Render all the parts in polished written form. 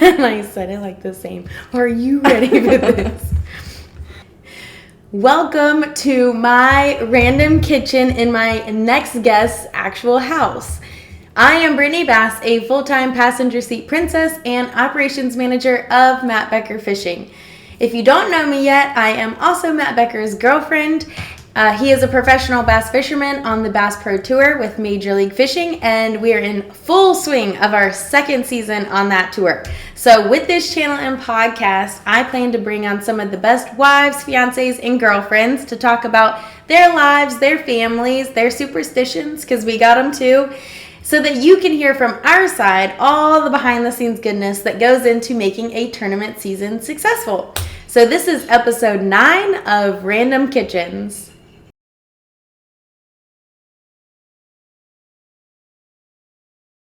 And I said it like the same. Are you ready for this? Welcome to my random kitchen in my next guest's actual house. I am Brittany Bass, a full-time passenger seat princess and operations manager of Matt Becker Fishing. If you don't know me yet, I am also Matt Becker's girlfriend. He is a professional bass fisherman on the Bass Pro Tour with Major League Fishing, and we are in full swing of our second season on that tour. So with this channel and podcast, I plan to bring on some of the best wives, fiancés, and girlfriends to talk about their lives, their families, their superstitions, because we got them too, so that you can hear from our side all the behind-the-scenes goodness that goes into making a tournament season successful. So this is episode 9 of Random Kitchens.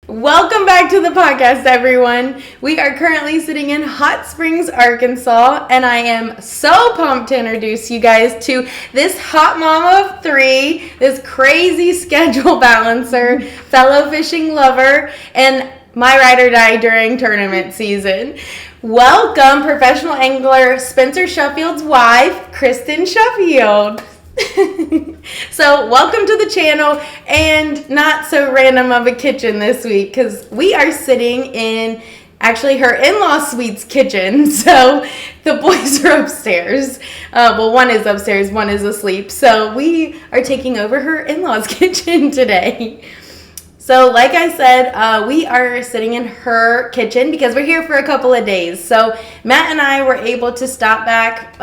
Welcome back to the podcast, everyone. We are currently sitting in Hot Springs, Arkansas, and I am so pumped to introduce you guys to this hot mama of 3, this crazy schedule balancer, fellow fishing lover, and my ride or die during tournament season. Welcome, professional angler Spencer Sheffield's wife, Kristin Sheffield. So welcome to the channel, and not so random of a kitchen this week because we are sitting in actually her in-law suite's kitchen. So the boys are upstairs. Well, one is upstairs, one is asleep. So we are taking over her in-law's kitchen today. So like I said, we are sitting in her kitchen because we're here for a couple of days. So Matt and I were able to stop back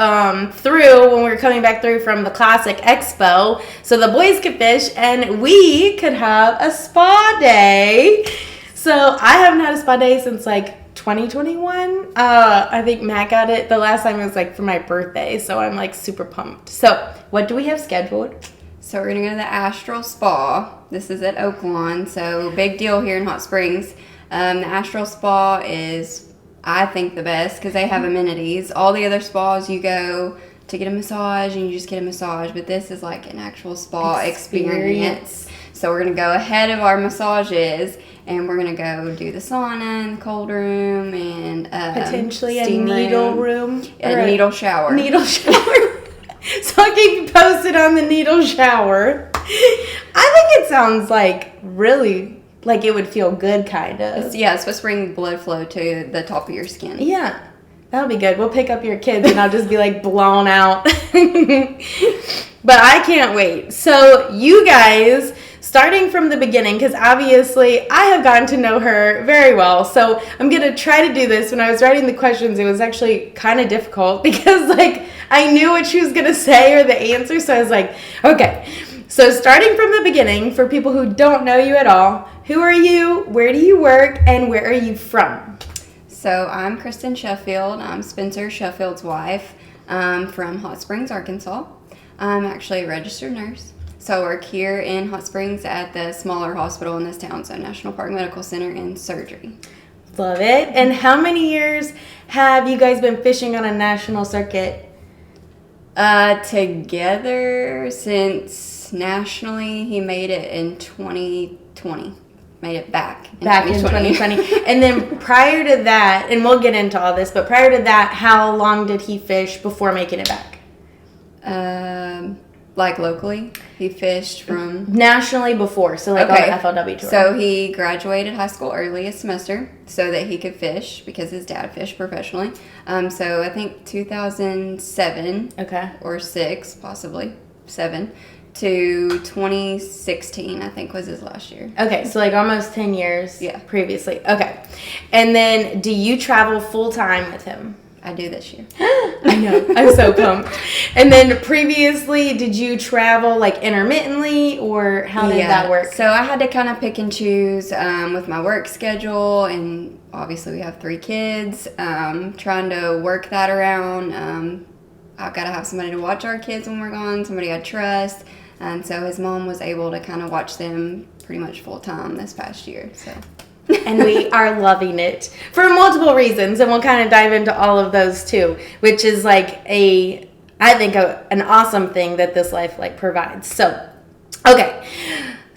through when we were coming back through from the Classic Expo so the boys could fish and we could have a spa day. So I haven't had a spa day since like 2021. I think Matt got it the last time it was like for my birthday. So I'm like super pumped. So what do we have scheduled? So we're going to go to the Astral Spa. This is at Oaklawn, so big deal here in Hot Springs. The Astral Spa is, I think, the best because they have amenities. All the other spas, you go to get a massage and you just get a massage, but this is like an actual spa experience. So we're going to go ahead of our massages and we're going to go do the sauna and the cold room and potentially a needle room. A needle shower. Needle shower. So I'll keep you posted on the needle shower. I think it sounds like really, like it would feel good, kind of. Yeah, it's supposed to bring blood flow to the top of your skin. Yeah, that'll be good. We'll pick up your kids and I'll just be like blown out. But I can't wait. So you guys, starting from the beginning, because obviously I have gotten to know her very well. So I'm going to try to do this. When I was writing the questions, it was actually kind of difficult because like I knew what she was going to say or the answer. So I was like, okay. So starting from the beginning, for people who don't know you at all, who are you, where do you work, and where are you from? So I'm Kristin Sheffield. I'm Spencer Sheffield's wife. I'm from Hot Springs, Arkansas. I'm actually a registered nurse. So I work here in Hot Springs at the smaller hospital in this town, so National Park Medical Center in surgery. Love it. And how many years have you guys been fishing on a national circuit? Together since nationally, he made it in 2020. Made it back in 2020. And then prior to that, and we'll get into all this, but prior to that, how long did he fish before making it back? Like locally, he fished from... Nationally before, so like okay. on the FLW tour. So he graduated high school early a semester so that he could fish because his dad fished professionally. So I think 2007 or 6, possibly 7, to 2016, I think was his last year. Okay, so like almost 10 years previously. Okay. And then do you travel full-time with him? I do this year. I know. I'm so pumped. And then previously, did you travel like intermittently or how did that work? So I had to kind of pick and choose with my work schedule, and obviously we have 3 kids. Trying to work that around. I've got to have somebody to watch our kids when we're gone, somebody I trust. And so his mom was able to kind of watch them pretty much full time this past year. So. And we are loving it for multiple reasons, and we'll kind of dive into all of those too, which is like I think an awesome thing that this life like provides. So, okay.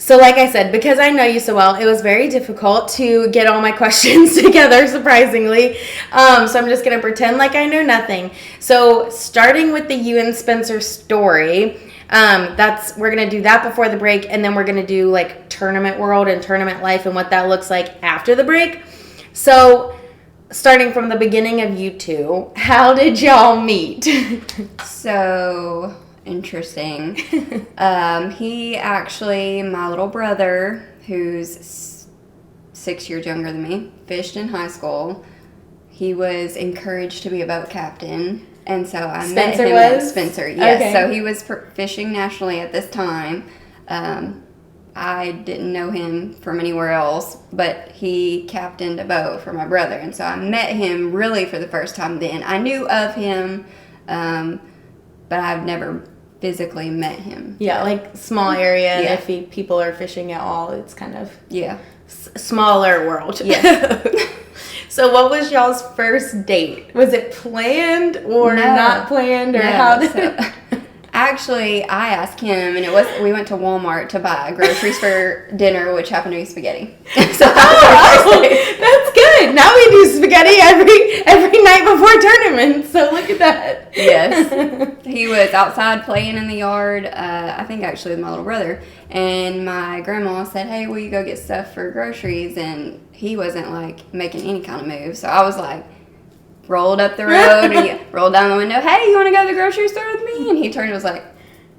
So like I said, because I know you so well, it was very difficult to get all my questions together, surprisingly. So I'm just going to pretend like I know nothing. So starting with the you and Spencer story, we're going to do that before the break, and then we're going to do like tournament world and tournament life and what that looks like after the break. So starting from the beginning of you two, how did y'all meet? So interesting. He actually, my little brother, who's 6 years younger than me, fished in high school. He was encouraged to be a boat captain, and so I met him at Spencer. Yes, okay. So he was fishing nationally at this time. I didn't know him from anywhere else, but he captained a boat for my brother, and so I met him really for the first time then. I knew of him, but I've never physically met him. Yeah, like small area. Yeah. If people are fishing at all, it's kind of smaller world. Yeah. So what was y'all's first date? Was it planned or not planned, or how did it? Actually, I asked him, and we went to Walmart to buy groceries for dinner, which happened to be spaghetti. So that's good. Now we do spaghetti every night before tournaments. So look at that. Yes, he was outside playing in the yard. I think actually with my little brother, and my grandma said, "Hey, will you go get stuff for groceries?" And he wasn't like making any kind of move, so I was like, rolled up the road and he rolled down the window. "Hey, you want to go to the grocery store with me?" And he turned and was like,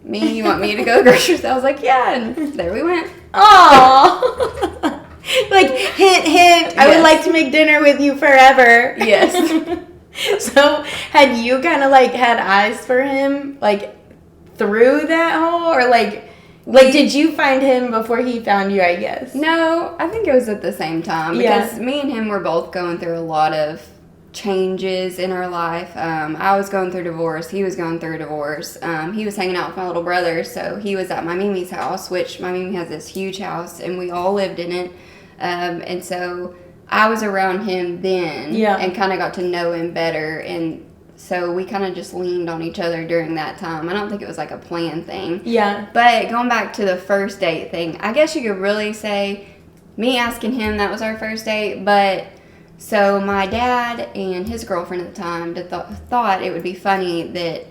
"Me? You want me to go to the grocery store?" I was like, "Yeah." And there we went. Aww. Like, hint, hint. Yes. I would like to make dinner with you forever. Yes. So had you kind of like had eyes for him like through that whole, or like did you find him before he found you, I guess? No, I think it was at the same time, because me and him were both going through a lot of changes in our life. I was going through divorce. He was going through a divorce. He was hanging out with my little brother, so he was at my Mimi's house, which my Mimi has this huge house, and we all lived in it. And so I was around him then, and kind of got to know him better, and so we kind of just leaned on each other during that time. I don't think it was like a planned thing. Yeah. But going back to the first date thing, I guess you could really say me asking him, that was our first date, but so my dad and his girlfriend at the time thought it would be funny that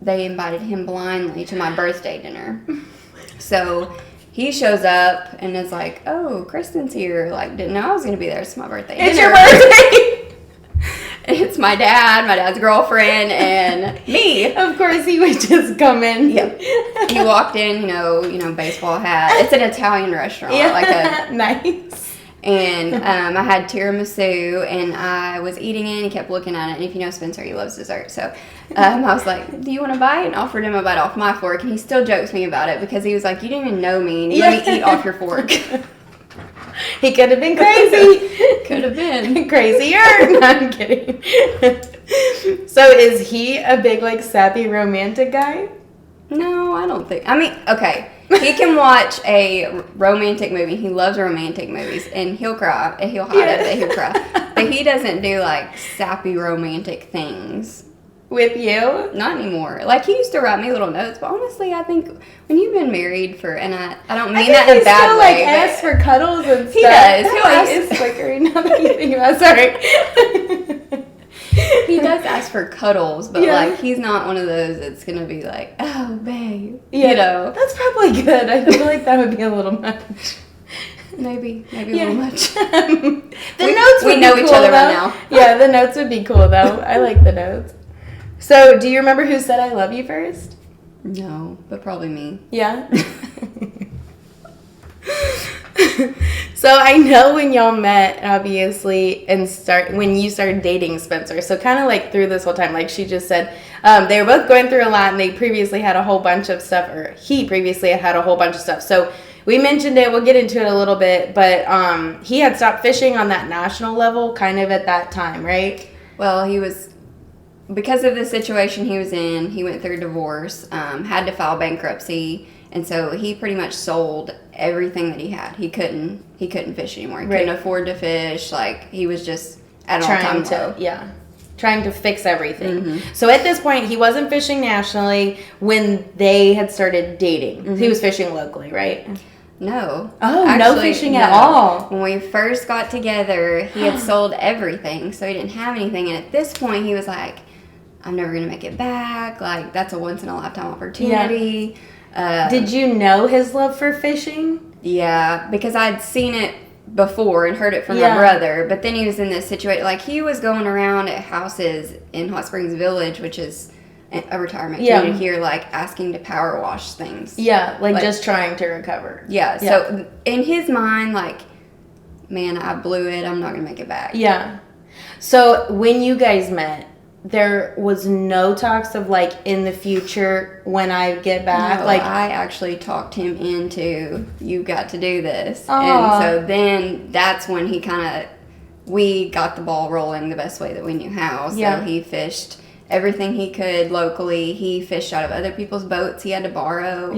they invited him blindly to my birthday dinner. So he shows up and is like, "Oh, Kristin's here. Like, didn't know I was going to be there. It's my birthday dinner." It's your birthday! It's my dad's girlfriend, and me. Of course, he would just come in. Yep. He walked in, you know, baseball hat. It's an Italian restaurant. Yeah. Nice. And I had tiramisu, and I was eating it, and he kept looking at it. And if you know Spencer, he loves dessert. So I was like, "Do you want a bite?" And offered him a bite off my fork. And he still jokes me about it, because he was like, "You didn't even know me, and you let me eat off your fork." He could have been crazy. Could have been. Crazier. No, I'm kidding. So is he a big, like, sappy romantic guy? No, I don't think. I mean, okay. He can watch a romantic movie. He loves romantic movies, and he'll cry. He'll hide it, but he'll cry. But he doesn't do like sappy romantic things. With you? Not anymore. Like, he used to write me little notes, but honestly, I think when you've been married for, and I don't mean that in a bad way. He still, like, asks for cuddles and stuff. He does. He ask quicker. Now that you think about it. Sorry. He does ask for cuddles, but like, he's not one of those that's gonna be like, "Oh, babe," you know. That's probably good. I feel like that would be a little much. Maybe a little much. The notes would be know cool, each other though. right now. Yeah, the notes would be cool though. I like the notes. So, do you remember who said "I love you" first? No, but probably me. Yeah. So I know when y'all met, obviously, and when you started dating Spencer. So kind of like through this whole time, like she just said, they were both going through a lot, and they previously had a whole bunch of stuff, or he previously had a whole bunch of stuff. So we mentioned it. We'll get into it a little bit, but he had stopped fishing on that national level kind of at that time, right? Well, he was, because of the situation he was in, he went through divorce, had to file bankruptcy. And so he pretty much sold everything that he had. He couldn't fish anymore. He couldn't afford to fish. Like, he was just at an all-time low. Yeah. Trying to fix everything. Mm-hmm. So at this point, he wasn't fishing nationally when they had started dating. Mm-hmm. He was fishing locally, right? No. Oh, no Actually, fishing at all. When we first got together, he had sold everything, so he didn't have anything. And at this point, he was like, I'm never going to make it back. Like, that's a once-in-a-lifetime opportunity. Yeah. Did you know his love for fishing? Yeah, because I'd seen it before and heard it from my brother. But then he was in this situation. Like, he was going around at houses in Hot Springs Village, which is a retirement community here, like, asking to power wash things. Yeah, like just trying to recover. Yeah, so in his mind, like, man, I blew it. I'm not going to make it back. Yeah. So when you guys met, there was no talks of, like, in the future when I get back? No, like, I actually talked him into, you got to do this. Aww. And so then that's when he we got the ball rolling the best way that we knew how. So he fished everything he could locally. He fished out of other people's boats he had to borrow.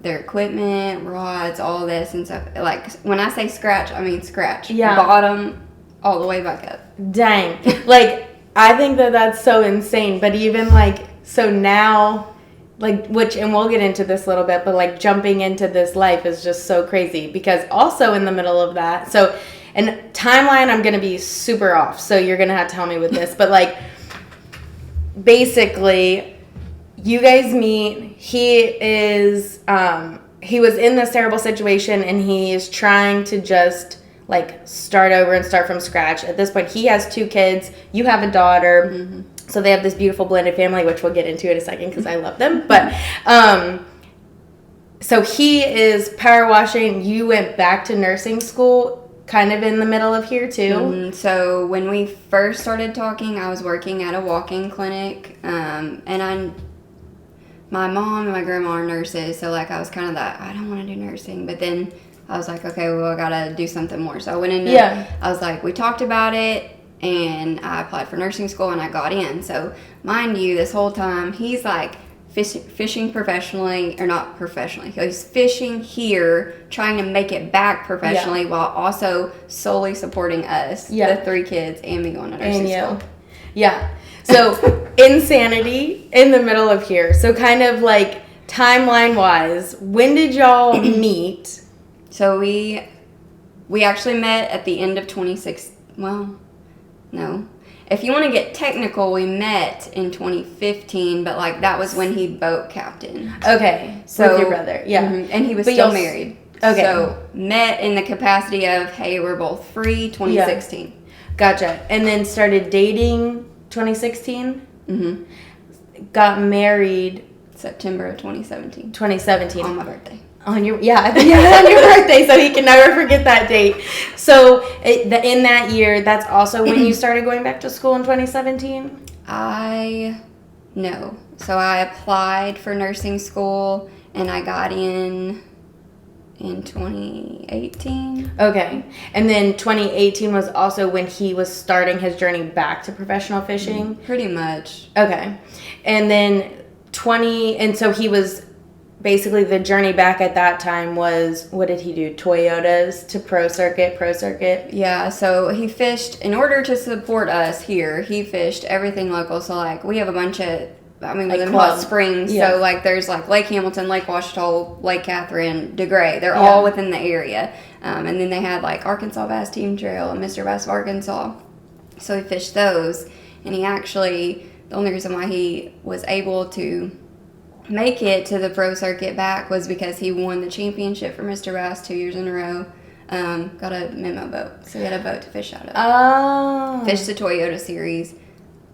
Their equipment, rods, all this and stuff. Like, when I say scratch, I mean scratch. Bottom all the way back up. Dang. Like, I think that's so insane. But even, like, so now, like, and we'll get into this a little bit, but, like, jumping into this life is just so crazy. Because also in the middle of that, so, and timeline, I'm going to be super off. So you're going to have to help me with this. But, like, basically, you guys meet. He was in this terrible situation, and he's trying to just, like, start over and start from scratch. At this point, he has 2 kids. You have a daughter. Mm-hmm. So they have this beautiful blended family, which we'll get into in a second because I love them. But so he is power washing. You went back to nursing school kind of in the middle of here too. Mm-hmm. So when we first started talking, I was working at a walk-in clinic, and my mom and my grandma are nurses, so, like, I was kind of that, I don't want to do nursing, but then I was like, okay, well, I gotta do something more. So I went into I was like, we talked about it, and I applied for nursing school, and I got in. So mind you, this whole time he's like fishing professionally, or not professionally, he's fishing here, trying to make it back professionally, while also solely supporting us, the 3 kids, and me going to nursing school. So insanity in the middle of here. So kind of, like, timeline wise, when did y'all meet? So we actually met at the end of 2016. Well, no. If you want to get technical, we met in 2015, but, like, that was when he boat captained. Okay. So with your brother. Yeah. Mm-hmm, and he was still married. Okay. So met in the capacity of, hey, we're both free, 2016. Yeah. Gotcha. And then started dating 2016? Mm-hmm. Got married September of 2017. 2017. On my birthday. On your birthday, so he can never forget that date. So in that year, that's also when you started going back to school in 2017? No. So I applied for nursing school, and I got in 2018. Okay. And then 2018 was also when he was starting his journey back to professional fishing? Pretty much. Okay. And then and so he was... Basically, the journey back at that time was, what did he do? Toyotas to pro circuit? Yeah, so he fished, in order to support us here, he fished everything local. So, like, we have a bunch of, within Hot Springs. Yeah. So, like, there's, like, Lake Hamilton, Lake Washita, Lake Catherine, DeGray. They're all within the area. And then they had, like, Arkansas Bass Team Trail and Mr. Bass of Arkansas. So he fished those. And he actually, the only reason why he was able to make it to the pro circuit back was because he won the championship for Mr. Bass 2 years in a row. Got a memo boat, so he had a boat to fish out of. Oh. Fished the Toyota Series.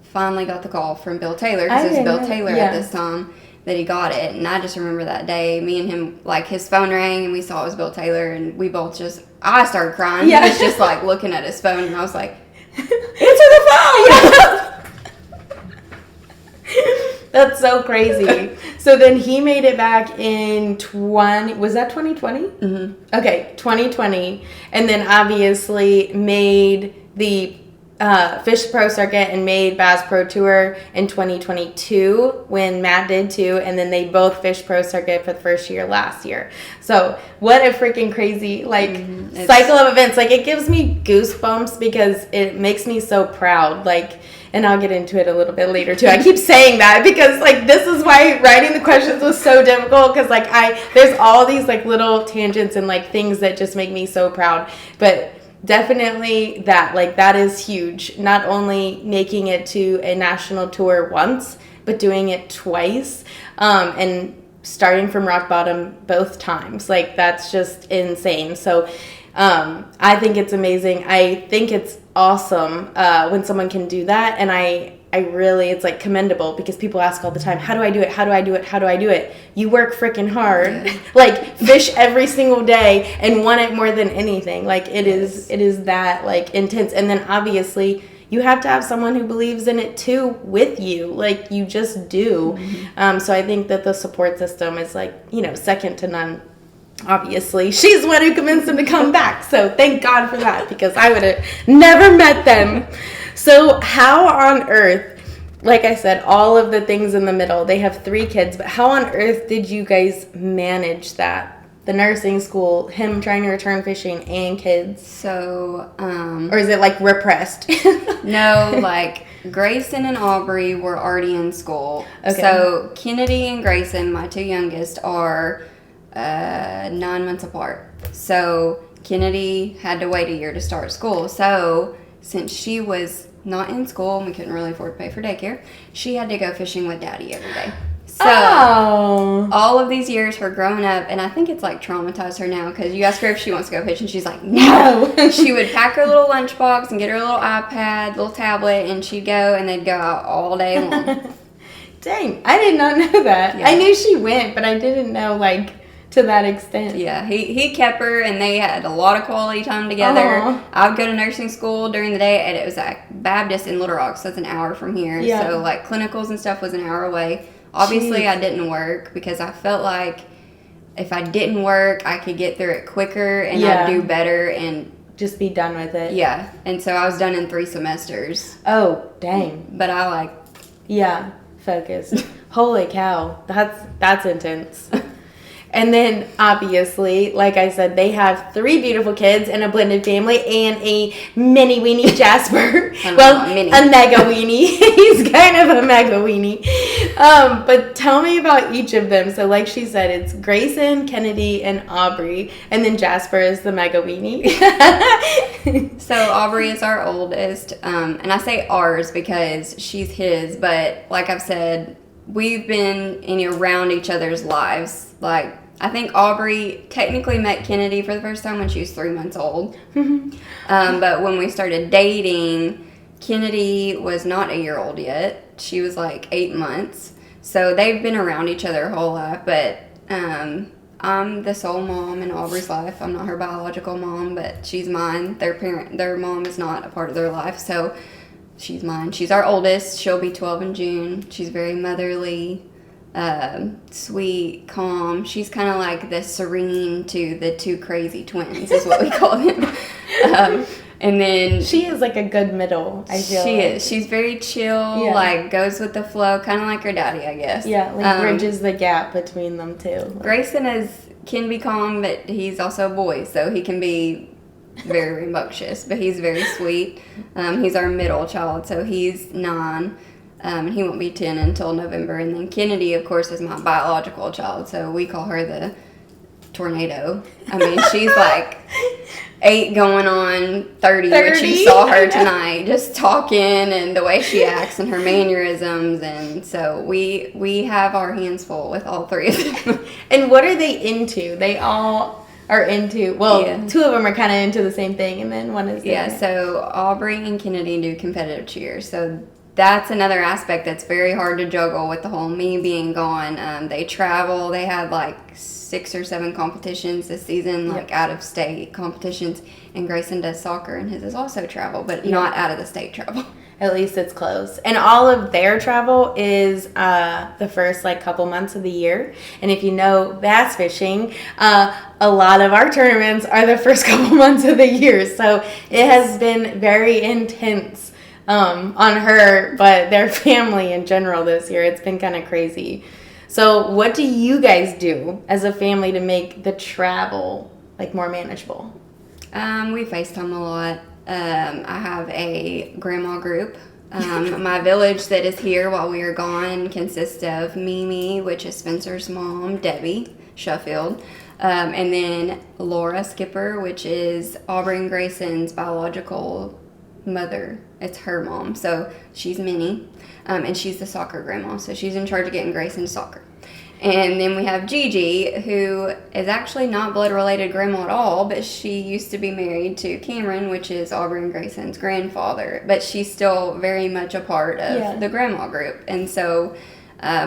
Finally got the call from Bill Taylor, because it was Bill Taylor at this time that he got it. And I just remember that day, me and him, like, his phone rang and we saw it was Bill Taylor, and we both I started crying. Yeah. He was just, like, looking at his phone, and I was like, answer the phone! That's so crazy. So then he made it back in was that 2020? Mm-hmm. Okay, 2020. And then obviously made the Fish Pro Circuit and made Bass Pro Tour in 2022 when Matt did too, and then they both Fish Pro Circuit for the first year last year. So what a freaking crazy cycle of events. Like, it gives me goosebumps because it makes me so proud. Like, and I'll get into it a little bit later too. I keep saying that because like this is why writing the questions was so difficult, because like there's all these like little tangents and like things that just make me so proud. But definitely that is huge. Not only making it to a national tour once, but doing it twice, and starting from rock bottom both times. Like, that's just insane. So I think it's amazing. I think it's awesome when someone can do that, and I really, it's like commendable, because people ask all the time, how do I do it? How do I do it? How do I do it? You work freaking hard. Yeah. Like, fish every single day and want it more than anything. Like, it is that like intense. And then obviously you have to have someone who believes in it too with you. Like, you just do. Mm-hmm. So I think that the support system is like, second to none. Obviously, she's the one who convinced them to come back. So thank God for that, because I would have never met them. So how on earth, like I said, all of the things in the middle, they have 3 kids, but how on earth did you guys manage that? The nursing school, him trying to return fishing, and kids? So, or is it like repressed? No, like Grayson and Aubrey were already in school. Okay. So Kennedy and Grayson, my 2 youngest, are 9 months apart. So Kennedy had to wait a year to start school. So since she was not in school and we couldn't really afford to pay for daycare, she had to go fishing with Daddy every day. So all of these years, her growing up, and I think it's like traumatized her now, because you ask her if she wants to go fishing, she's like, no. She would pack her little lunchbox and get her little iPad, little tablet, and she'd go, and they'd go out all day long. Dang, I did not know that. Yeah. I knew she went, but I didn't know like to that extent. Yeah, he kept her, and they had a lot of quality time together. Aww. I would go to nursing school during the day, and it was at Baptist in Little Rock, so it's an hour from here. Yeah. So like clinicals and stuff was an hour away. Obviously, I didn't work because I felt like if I didn't work, I could get through it quicker and I'd do better and just be done with it. Yeah, and so I was done in 3 semesters. Oh, dang! But I focused. Holy cow, that's intense. And then, obviously, like I said, they have 3 beautiful kids and a blended family and a mini weenie Jasper. A mega weenie. He's kind of a mega weenie. But tell me about each of them. So, like she said, it's Grayson, Kennedy, and Aubrey. And then Jasper is the mega weenie. So, Aubrey is our oldest. And I say ours because she's his. But, like I've said, we've been around each other's lives. Like, I think Aubrey technically met Kennedy for the first time when she was 3 months old. But when we started dating, Kennedy was not a year old yet. She was like 8 months. So they've been around each other her whole life. But I'm the sole mom in Aubrey's life. I'm not her biological mom, but she's mine. Their mom is not a part of their life. So she's mine. She's our oldest. She'll be 12 in June. She's very motherly, sweet, calm. She's kind of like the serene to the 2 crazy twins is what we call them. And then she is like a good middle, I feel. She is. She's very chill, like goes with the flow, kind of like her daddy, I guess. Yeah, like bridges the gap between them two. Grayson can be calm, but he's also a boy, so he can be very rambunctious, but he's very sweet. He's our middle child, so he's 9. And he won't be 10 until November. And then Kennedy, of course, is my biological child, so we call her the tornado. I mean, she's like 8 going on 30, which you saw her tonight, just talking and the way she acts and her mannerisms. And so we have our hands full with all 3 of them. And what are they into? They all are into, 2 of them are kind of into the same thing, and then one is different. So Aubrey and Kennedy do competitive cheer, so that's another aspect that's very hard to juggle with the whole me being gone. They travel. They had like 6 or 7 competitions this season, like out of state competitions. And Grayson does soccer, and his is also travel, but not out of the state travel. At least it's close. And all of their travel is the first like couple months of the year. And if you know bass fishing, a lot of our tournaments are the first couple months of the year. So it has been very intense on her, but their family in general this year. It's been kind of crazy. So what do you guys do as a family to make the travel like more manageable? We FaceTime a lot. I have a grandma group. My village that is here while we are gone consists of Mimi, which is Spencer's mom, Debbie Sheffield, and then Laura Skipper, which is Aubrey and Grayson's biological mother. It's her mom, so she's Minnie, and she's the soccer grandma, so she's in charge of getting Grayson to soccer. And then we have Gigi, who is actually not blood-related grandma at all, but she used to be married to Cameron, which is Aubrey and Grayson's grandfather. But she's still very much a part of the grandma group. And so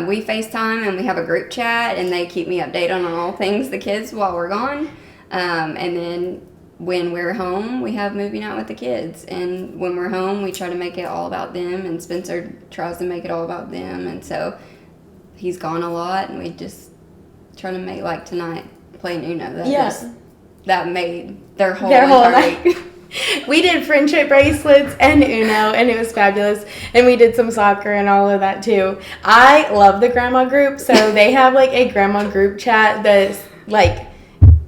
we FaceTime, and we have a group chat, and they keep me updated on all things the kids while we're gone. And then when we're home, we have movie night with the kids. And when we're home, we try to make it all about them, and Spencer tries to make it all about them. And so he's gone a lot, and we just try to make, like tonight, playing Uno. That made their whole night. We did friendship bracelets and Uno, and it was fabulous. And we did some soccer and all of that too. I love the grandma group, so they have like a grandma group chat that's like,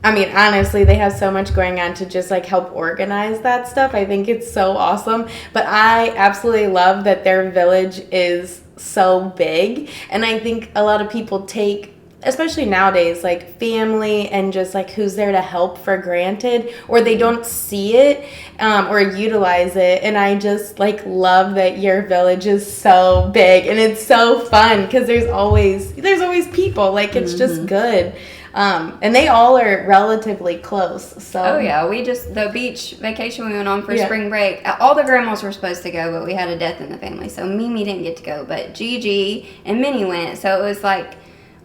I mean, honestly, they have so much going on to just like help organize that stuff. I think it's so awesome. But I absolutely love that their village is so big. And I think a lot of people take, especially nowadays, like family and just like who's there to help for granted, or they don't see it or utilize it. And I just like love that your village is so big, and it's so fun because there's always people. Like it's just good. And they all are relatively close. So the beach vacation we went on for spring break, all the grandmas were supposed to go, but we had a death in the family, so Mimi didn't get to go, but Gigi and Minnie went. So it was like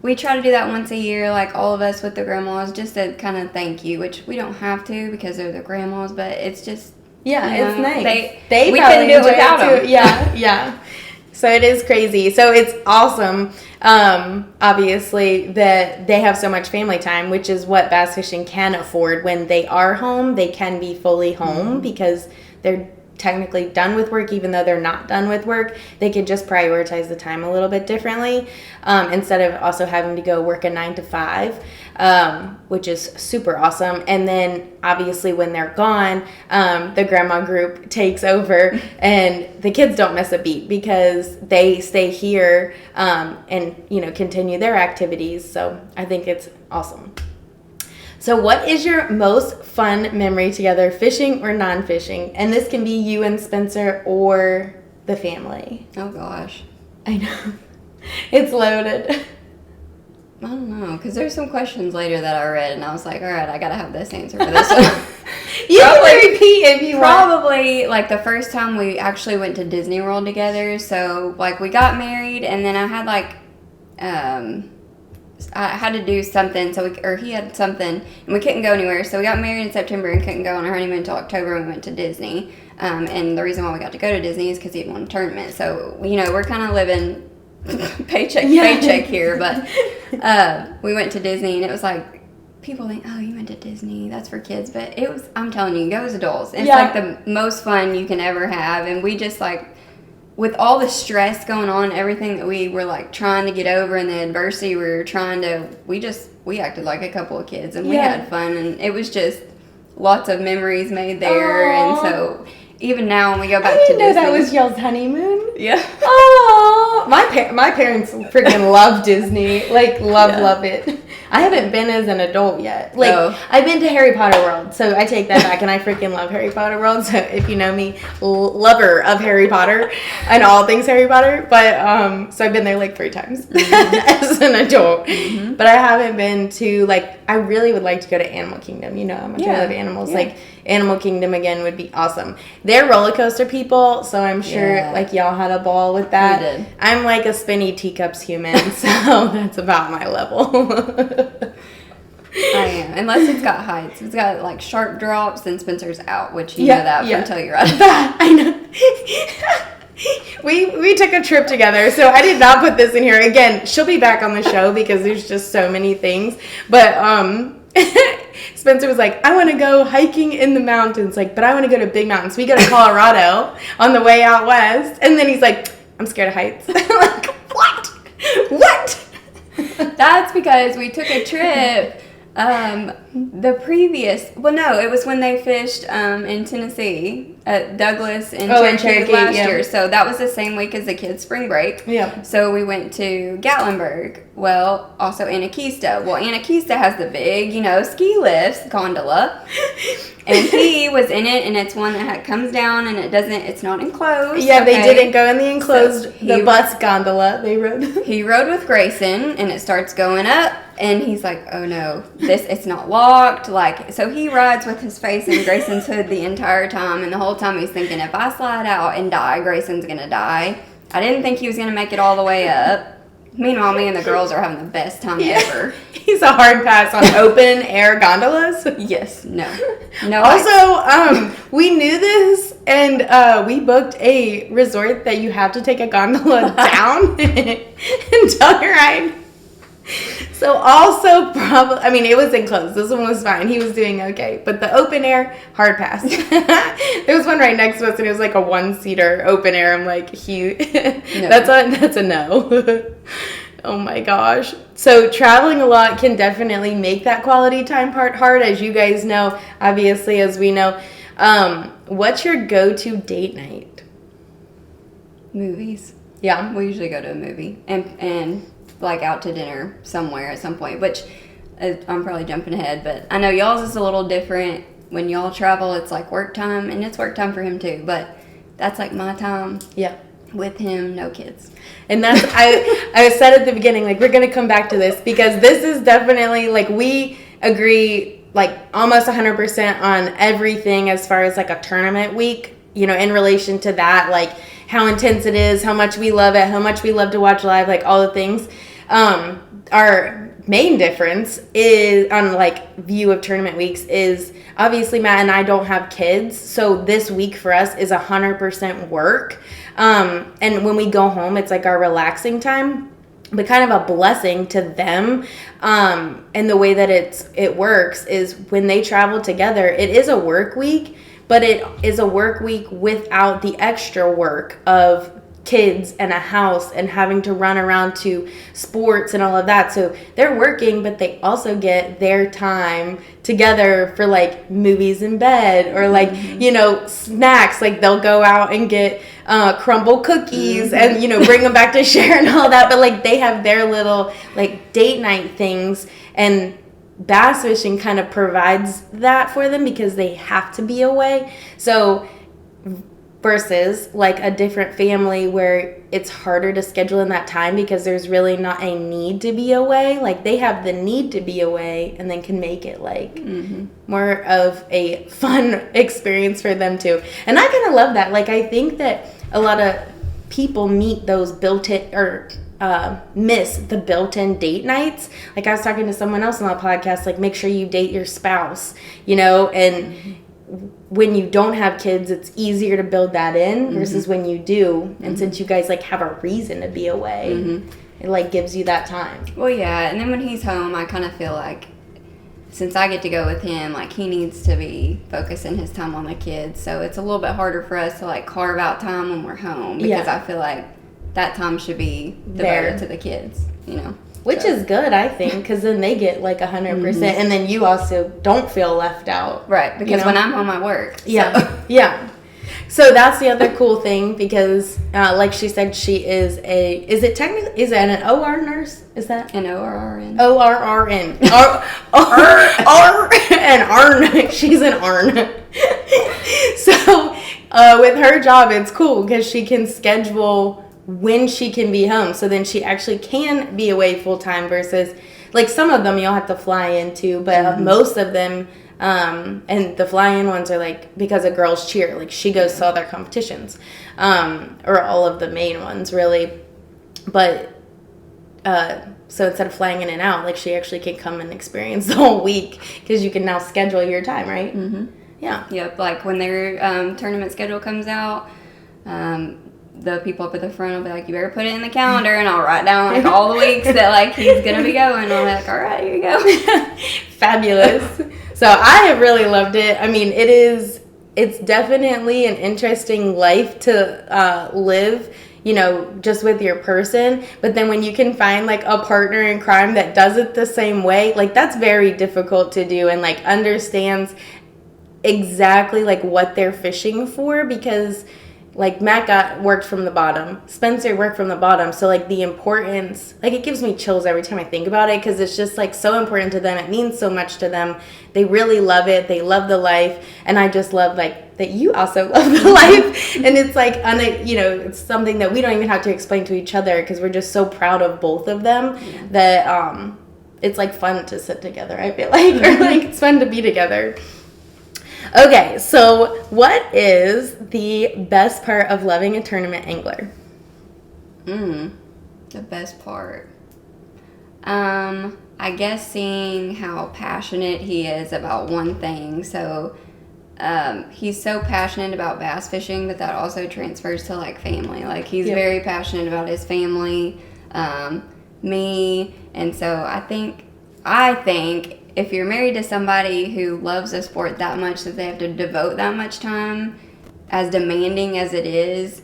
we try to do that once a year, like all of us with the grandmas, just to kind of thank you, which we don't have to because they're the grandmas, but it's just it's nice. We couldn't do it without them. Yeah. So it is crazy. So it's awesome, obviously, that they have so much family time, which is what bass fishing can afford. When they are home, they can be fully home because they're technically done with work, even though they're not done with work. They can just prioritize the time a little bit differently instead of also having to go work a 9 to 5, which is super awesome. And then obviously when they're gone, the grandma group takes over, and the kids don't miss a beat because they stay here and continue their activities. So I think it's awesome. So what is your most fun memory together, fishing or non-fishing? And this can be you and Spencer or the family. Oh, gosh. I know. It's loaded. I don't know, because there's some questions later that I read, and I was like, all right, I got to have this answer for this one. You can repeat if you want. Probably, like, the first time we actually went to Disney World together. So, like, we got married, and then I had, like, I had to do something, he had something, and we couldn't go anywhere. So we got married in September and couldn't go on our honeymoon until October, and we went to Disney. And the reason why we got to go to Disney is because he had won a tournament. So, we're kind of living paycheck to paycheck here. But we went to Disney, and it was like, people think, oh, you went to Disney, that's for kids. But it was, I'm telling you, go as adults. It's like the most fun you can ever have. And we just like, with all the stress going on, everything that we were like trying to get over, and the adversity we were trying to, we acted like a couple of kids, and we had fun, and it was just lots of memories made there. Aww. And so even now when we go back to Disney, I didn't know that was y'all's honeymoon. Yeah. Oh, my parents freaking love Disney. Like love it. I haven't been as an adult yet. I've been to Harry Potter World, so I take that back, and I freaking love Harry Potter World. So if you know me, lover of Harry Potter and all things Harry Potter. But so I've been there like 3 times as an adult. Mm-hmm. But I haven't been to like I really would like to go to Animal Kingdom. You know how much I love animals. Like, Animal Kingdom again would be awesome. They're roller coaster people, so I'm sure, like, y'all had a ball with that. We did. I'm like a spinny teacups human, so that's about my level. I am. Unless it's got heights. If it's got, like, sharp drops, then Spencer's out, which you know that from until you're out of that. I know. We took a trip together, so I did not put this in here. Again, she'll be back on the show because there's just so many things. But Spencer was like, I want to go hiking in the mountains, like, but I want to go to big mountains. We go to Colorado on the way out west. And then he's like, I'm scared of heights. I'm like, what? That's because we took a trip it was when they fished in Tennessee at Douglas and Cherokee last year. So that was the same week as the kids' spring break. Yeah. So we went to Gatlinburg. Well, also Anakeesta. Well, Anakeesta has the big, ski lifts, gondola. And he was in it, and it's one that comes down, and it's not enclosed. Yeah, okay. They didn't go in the enclosed, the bus gondola. They rode. He rode with Grayson, and it starts going up, and he's like, oh no, it's not locked. Like, so he rides with his face in Grayson's hood the entire time, and the whole time he's thinking, if I slide out and die, Grayson's gonna die. I didn't think he was gonna make it all the way up. Meanwhile, me and the girls are having the best time ever. He's a hard pass on open air gondolas. Yes, no. Also, we knew this, and we booked a resort that you have to take a gondola down until you ride. So also it was enclosed. This one was fine. He was doing okay. But the open air, hard pass. There was one right next to us, and it was like a 1-seater open air. I'm like, no. That's a no. Oh my gosh. So traveling a lot can definitely make that quality time part hard, as you guys know, obviously, as we know. What's your go-to date night? Movies. Yeah. We usually go to a movie and like out to dinner somewhere at some point, which I'm probably jumping ahead, but I know y'all's is a little different. When y'all travel, it's like work time, and it's work time for him too, but that's like my time. Yeah. With him, no kids. And that's, I said at the beginning, like, we're going to come back to this, because this is definitely, like, we agree, like, almost 100% on everything as far as, like, a tournament week, in relation to that, like, how intense it is, how much we love it, how much we love to watch live, like, all the things. Our main difference is on, like, view of tournament weeks is, obviously, Matt and I don't have kids, so this week for us is 100% work. And when we go home, it's like our relaxing time, but kind of a blessing to them. And the way that it works is when they travel together, it is a work week, but it is a work week without the extra work of kids and a house and having to run around to sports and all of that. So they're working, but they also get their time together for like movies in bed or like, snacks. Like they'll go out and get crumble cookies and, bring them back to share and all that. But like they have their little like date night things, and bass fishing kind of provides that for them because they have to be away. So versus like a different family where it's harder to schedule in that time because there's really not a need to be away. Like they have the need to be away and then can make it like more of a fun experience for them too. And I kind of love that. Like I think that a lot of people meet those built-in or miss the built-in date nights. Like I was talking to someone else on the podcast, like make sure you date your spouse, and when you don't have kids, it's easier to build that in versus when you do. And since you guys like have a reason to be away, it like gives you that time. Well, yeah. And then when he's home, I kind of feel like since I get to go with him, like he needs to be focusing his time on the kids. So it's a little bit harder for us to like carve out time when we're home because I feel like that time should be devoted to the kids, Which is good, I think, because then they get like 100%, and then you also don't feel left out. Right, because when I'm home, I work. Yeah, yeah. So that's the other cool thing because, like she said, she is is it an OR nurse? Is that? An ORRN. ORRN. ARN. She's an ARN. So with her job, it's cool because she can schedule when she can be home. So then she actually can be away full time versus like some of them you'll have to fly into, but most of them, and the fly-in ones are like because of girls cheer, like she goes to all their competitions, or all of the main ones really, but so instead of flying in and out, like she actually can come and experience the whole week because you can now schedule your time, right? Yeah. Yep, like when their tournament schedule comes out, the people up at the front will be like, you better put it in the calendar, and I'll write down like all the weeks that like he's gonna be going, and I'll be like, all right, here you go. Fabulous. So I have really loved it. I mean, it's definitely an interesting life to live, you know, just with your person. But then when you can find like a partner in crime that does it the same way, like that's very difficult to do, and like understands exactly like what they're fishing for, because like Matt worked from the bottom, Spencer worked from the bottom, so like the importance, like it gives me chills every time I think about it, because it's just like so important to them. It means so much to them. They really love it. They love the life, and I just love like that you also love the life, and it's like you know, it's something that we don't even have to explain to each other because we're just so proud of both of them that it's like fun to sit together, I feel like, or like it's fun to be together. Okay, so what is the best part of loving a tournament angler? The best part. I guess seeing how passionate he is about one thing. So he's so passionate about bass fishing, but that also transfers to like family. Like he's very passionate about his family, me, and so I think if you're married to somebody who loves a sport that much that they have to devote that much time, as demanding as it is,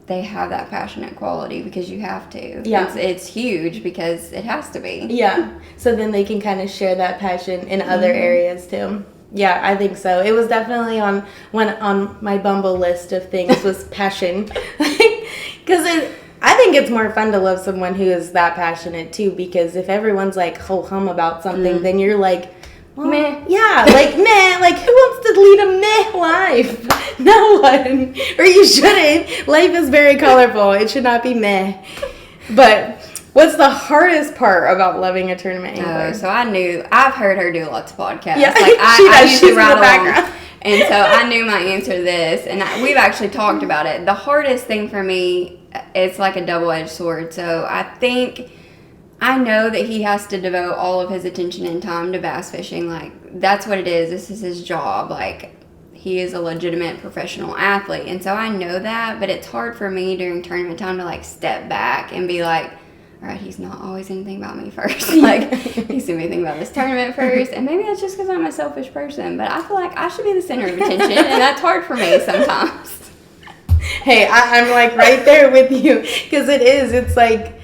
they have that passionate quality because you have to. Yeah. It's huge because it has to be. Yeah. So then they can kind of share that passion in other areas too. Yeah, I think so. It was definitely on my Bumble list of things was passion. Because I think it's more fun to love someone who is that passionate too, because if everyone's like ho-hum about something, then you're like, well, meh. Yeah, like meh. Like who wants to lead a meh life? No one. Or you shouldn't. Life is very colorful. It should not be meh. But what's the hardest part about loving a tournament angler? So I've heard her do lots of podcasts. Yeah, like I usually she's ride in the background. And so I knew my answer to this, and we've actually talked about it. The hardest thing for me, it's like a double-edged sword. So I know that he has to devote all of his attention and time to bass fishing. Like, that's what it is. This is his job. Like, he is a legitimate professional athlete. And so I know that, but it's hard for me during tournament time to, like, step back and be like, all right, he's not always anything about me first. Like, he's doing anything about this tournament first. And maybe that's just because I'm a selfish person. But I feel like I should be the center of attention, and that's hard for me sometimes. Hey, I'm like right there with you, because it's like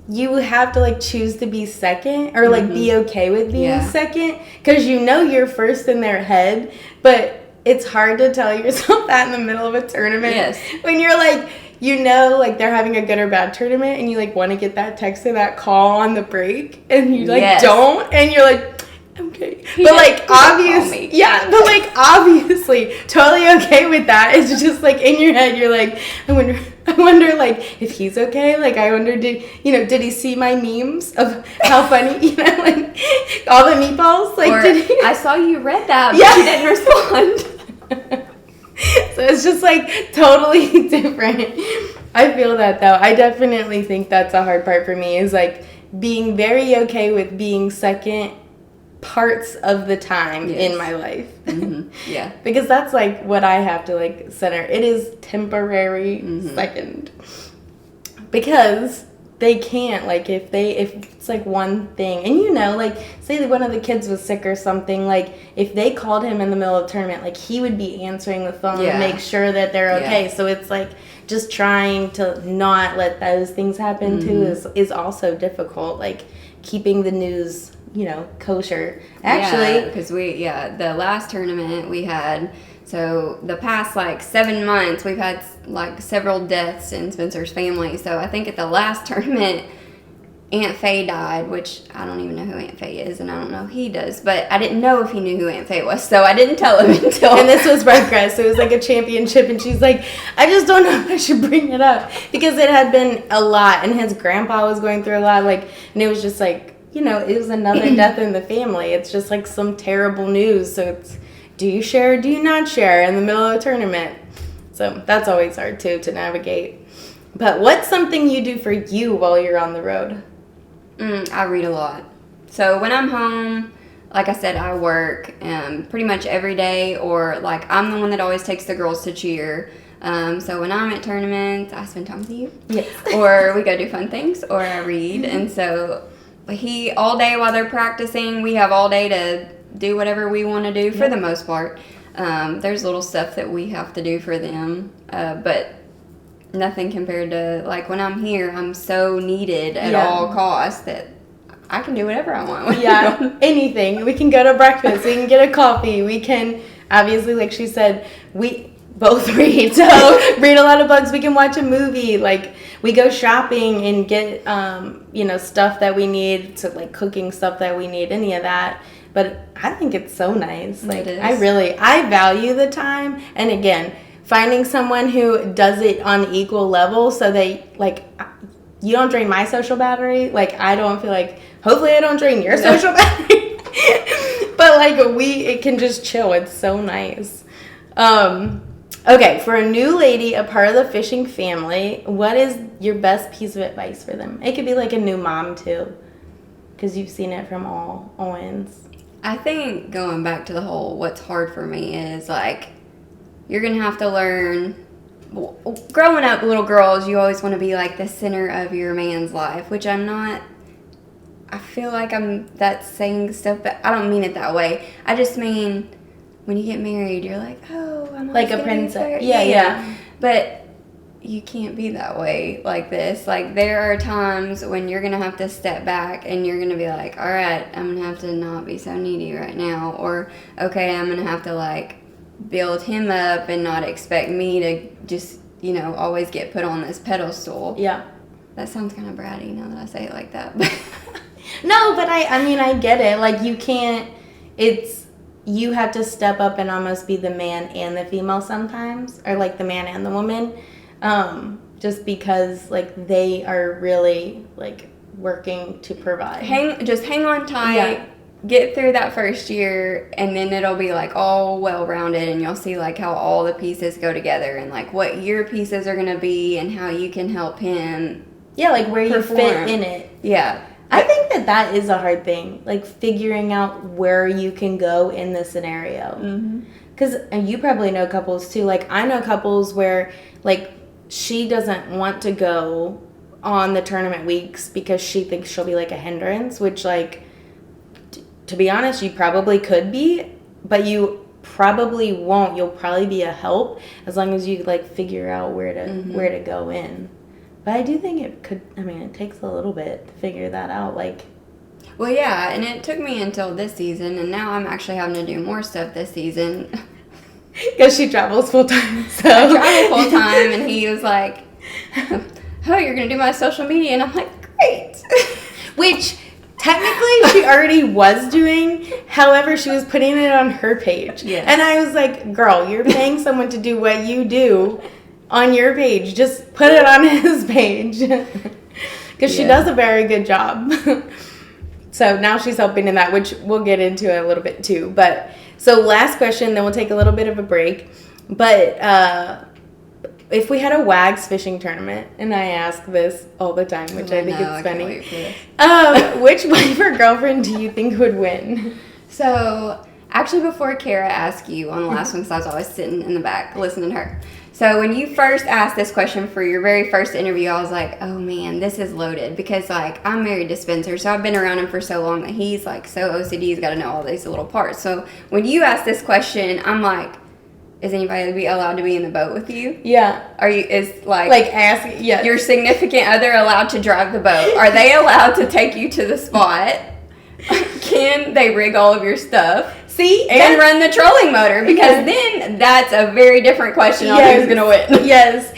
you have to like choose to be second, or like be okay with being second, because you know you're first in their head, but it's hard to tell yourself that in the middle of a tournament when you're like, you know, like they're having a good or bad tournament, and you like want to get that text or that call on the break, and you like don't, and you're like, okay, but like obviously, but like obviously totally okay with that. It's just like in your head you're like, I wonder like if he's okay. Like I wonder, did he see my memes of how funny, like all the meatballs, like, or did he? I saw you read that, but you didn't respond. So it's just like totally different. I feel that though. I definitely think that's a hard part for me, is like being very okay with being second parts of the time in my life. Yeah. Because that's like what I have to like center. It is temporary second. Because they can't, like if it's like one thing, and you know, like say that one of the kids was sick or something, like if they called him in the middle of the tournament, like he would be answering the phone to make sure that they're okay. So it's like just trying to not let those things happen too is also difficult, like keeping the news, kosher. Actually, because the last tournament we had, so the past like 7 months we've had like several deaths in Spencer's family. So I think at the last tournament Aunt Faye died, which I don't even know who Aunt Faye is, and I don't know if he does, but I didn't know if he knew who Aunt Faye was, so I didn't tell him until... And this was Becker, so it was like a championship, and she's like, I just don't know if I should bring it up, because it had been a lot, and his grandpa was going through a lot, like, and it was just like, you know, it was another death in the family. It's just like some terrible news, so it's, do you share or do you not share in the middle of a tournament? So that's always hard, too, to navigate. But what's something you do for you while you're on the road? I read a lot. So when I'm home, like I said, I work pretty much every day, or like I'm the one that always takes the girls to cheer. So when I'm at tournaments, I spend time with you. Yes. Or we go do fun things, or I read. And so all day while they're practicing, we have all day to do whatever we want to do for the most part. There's little stuff that we have to do for them, but nothing compared to, like, when I'm here, I'm so needed at all costs that I can do whatever I want. Anything. We can go to breakfast. We can get a coffee. We can, obviously, like she said, we both read. So, read a lot of books. We can watch a movie. Like, we go shopping and get, stuff that we need, so, like, cooking stuff that we need, any of that. But I think it's so nice. Like, it is. I value the time. And again, finding someone who does it on equal level, so they, like, you don't drain my social battery. Like, I don't feel like, hopefully I don't drain your social battery. But, like, it can just chill. It's so nice. Okay, for a new lady, a part of the fishing family, what is your best piece of advice for them? It could be, like, a new mom, too, because you've seen it from all ends. I think going back to the whole what's hard for me is, like, you're going to have to learn. Growing up, little girls, you always want to be, like, the center of your man's life, which I'm not. I feel like that's saying stuff, but I don't mean it that way. I just mean when you get married, you're like, oh, I'm like a princess. Yeah. But you can't be that way like this. Like, there are times when you're going to have to step back and you're going to be like, all right, I'm going to have to not be so needy right now. Or, okay, I'm going to have to, like, build him up and not expect me to just, always get put on this pedestal. Yeah. That sounds kind of bratty now that I say it like that. No, but I get it. Like, you have to step up and almost be the man and the female sometimes, or, like, the man and the woman, just because, like, they are really, like, working to provide. Hang on tight. Yeah. Get through that first year, and then it'll be, like, all well-rounded, and you'll see, like, how all the pieces go together, and, like, what your pieces are going to be, and how you can help him. Yeah, like, where perform. You fit in it. Yeah. I think that is a hard thing, like, figuring out where you can go in the scenario. Because you probably know couples, too. Like, I know couples where, like, she doesn't want to go on the tournament weeks because she thinks she'll be, like, a hindrance, which, like, to be honest, you probably could be, but you probably won't. You'll probably be a help as long as you, like, figure out where to go in. But I do think it takes a little bit to figure that out. Like, well, yeah, and it took me until this season, and now I'm actually having to do more stuff this season. Because she travels full-time, so. I travel full-time, and he was like, oh, you're going to do my social media, and I'm like, great. Which, technically, she already was doing, however, she was putting it on her page. Yes. And I was like, girl, you're paying someone to do what you do on your page. Just put it on his page. Because she does a very good job. So now she's helping in that, which we'll get into a little bit too. But so last question, then we'll take a little bit of a break. But if we had a WAGS fishing tournament, and I ask this all the time, which I think is funny. Which wife or girlfriend do you think would win? So actually, before Kara asked you on the last one, because I was always sitting in the back listening to her. So when you first asked this question for your very first interview, I was like, oh man, this is loaded. Because, like, I'm married to Spencer, so I've been around him for so long that he's, like, so OCD, he's got to know all these little parts. So when you asked this question, I'm like, is anybody allowed to be in the boat with you? Yeah. Ask, yes. Your significant other allowed to drive the boat? Are they allowed to take you to the spot? Can they rig all of your stuff? See? And run the trolling motor, because then that's a very different question on who's going to win. Yes.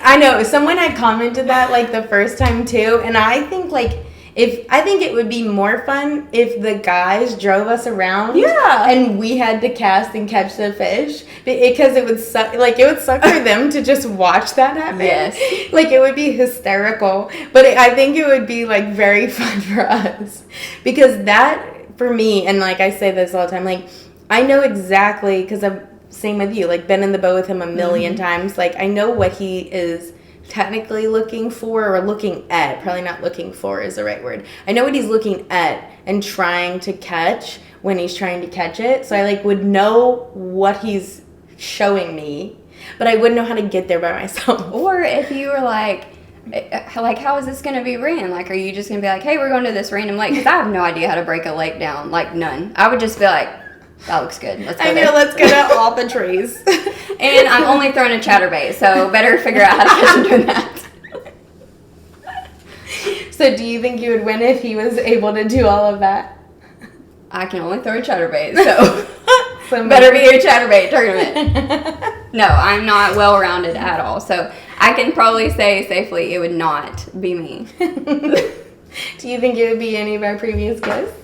I know. Someone had commented that, like, the first time, too, and I think, like, I think it would be more fun if the guys drove us around, and we had to cast and catch the fish, because it would suck. Like, it would suck for them to just watch that happen. Yes, like, it would be hysterical. But I think it would be like very fun for us, because that for me, and like I say this all the time, like I know exactly, because I'm same with you, like been in the boat with him a million times. Like, I know what he is technically looking for, or looking at. Probably not looking for is the right word. I know what he's looking at and trying to catch when he's trying to catch it. So I like would know what he's showing me, but I wouldn't know how to get there by myself. Or if you were like how is this going to be ran? Like, are you just going to be like, hey, we're going to this random lake? Because I have no idea how to break a lake down. Like, none. I would just be like, that looks good. Let's go there. Let's go to all the trees. And I'm only throwing a chatterbait, so better figure out how to catch him doing that. So do you think you would win if he was able to do all of that? I can only throw a chatterbait, so better be a chatterbait tournament. No, I'm not well-rounded at all, so I can probably say safely it would not be me. Do you think it would be any of our previous guests?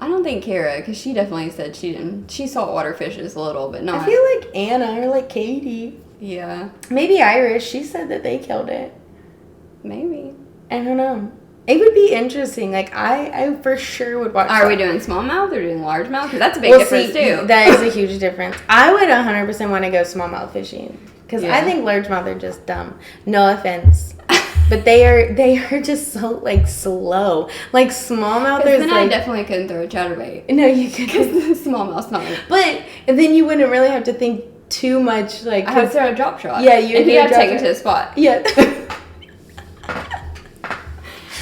I don't think Kara, because she definitely said she didn't. She saltwater fishes a little, but not. I feel like Anna or like Katie. Yeah. Maybe Irish. She said that they killed it. Maybe. I don't know. It would be interesting. Like, I for sure would watch. Are we doing smallmouth or doing largemouth? Because that's a big difference, too. That is a huge difference. I would 100% want to go smallmouth fishing. Because I think largemouth are just dumb. No offense. But they are just so, like, slow. Like, smallmouth is then like... I definitely couldn't throw a chatterbait. No, you couldn't. Because the smallmouth's not... But then you wouldn't really have to think too much, like... I have to throw a drop shot. Yeah, you and you have to take it to the spot. Yeah.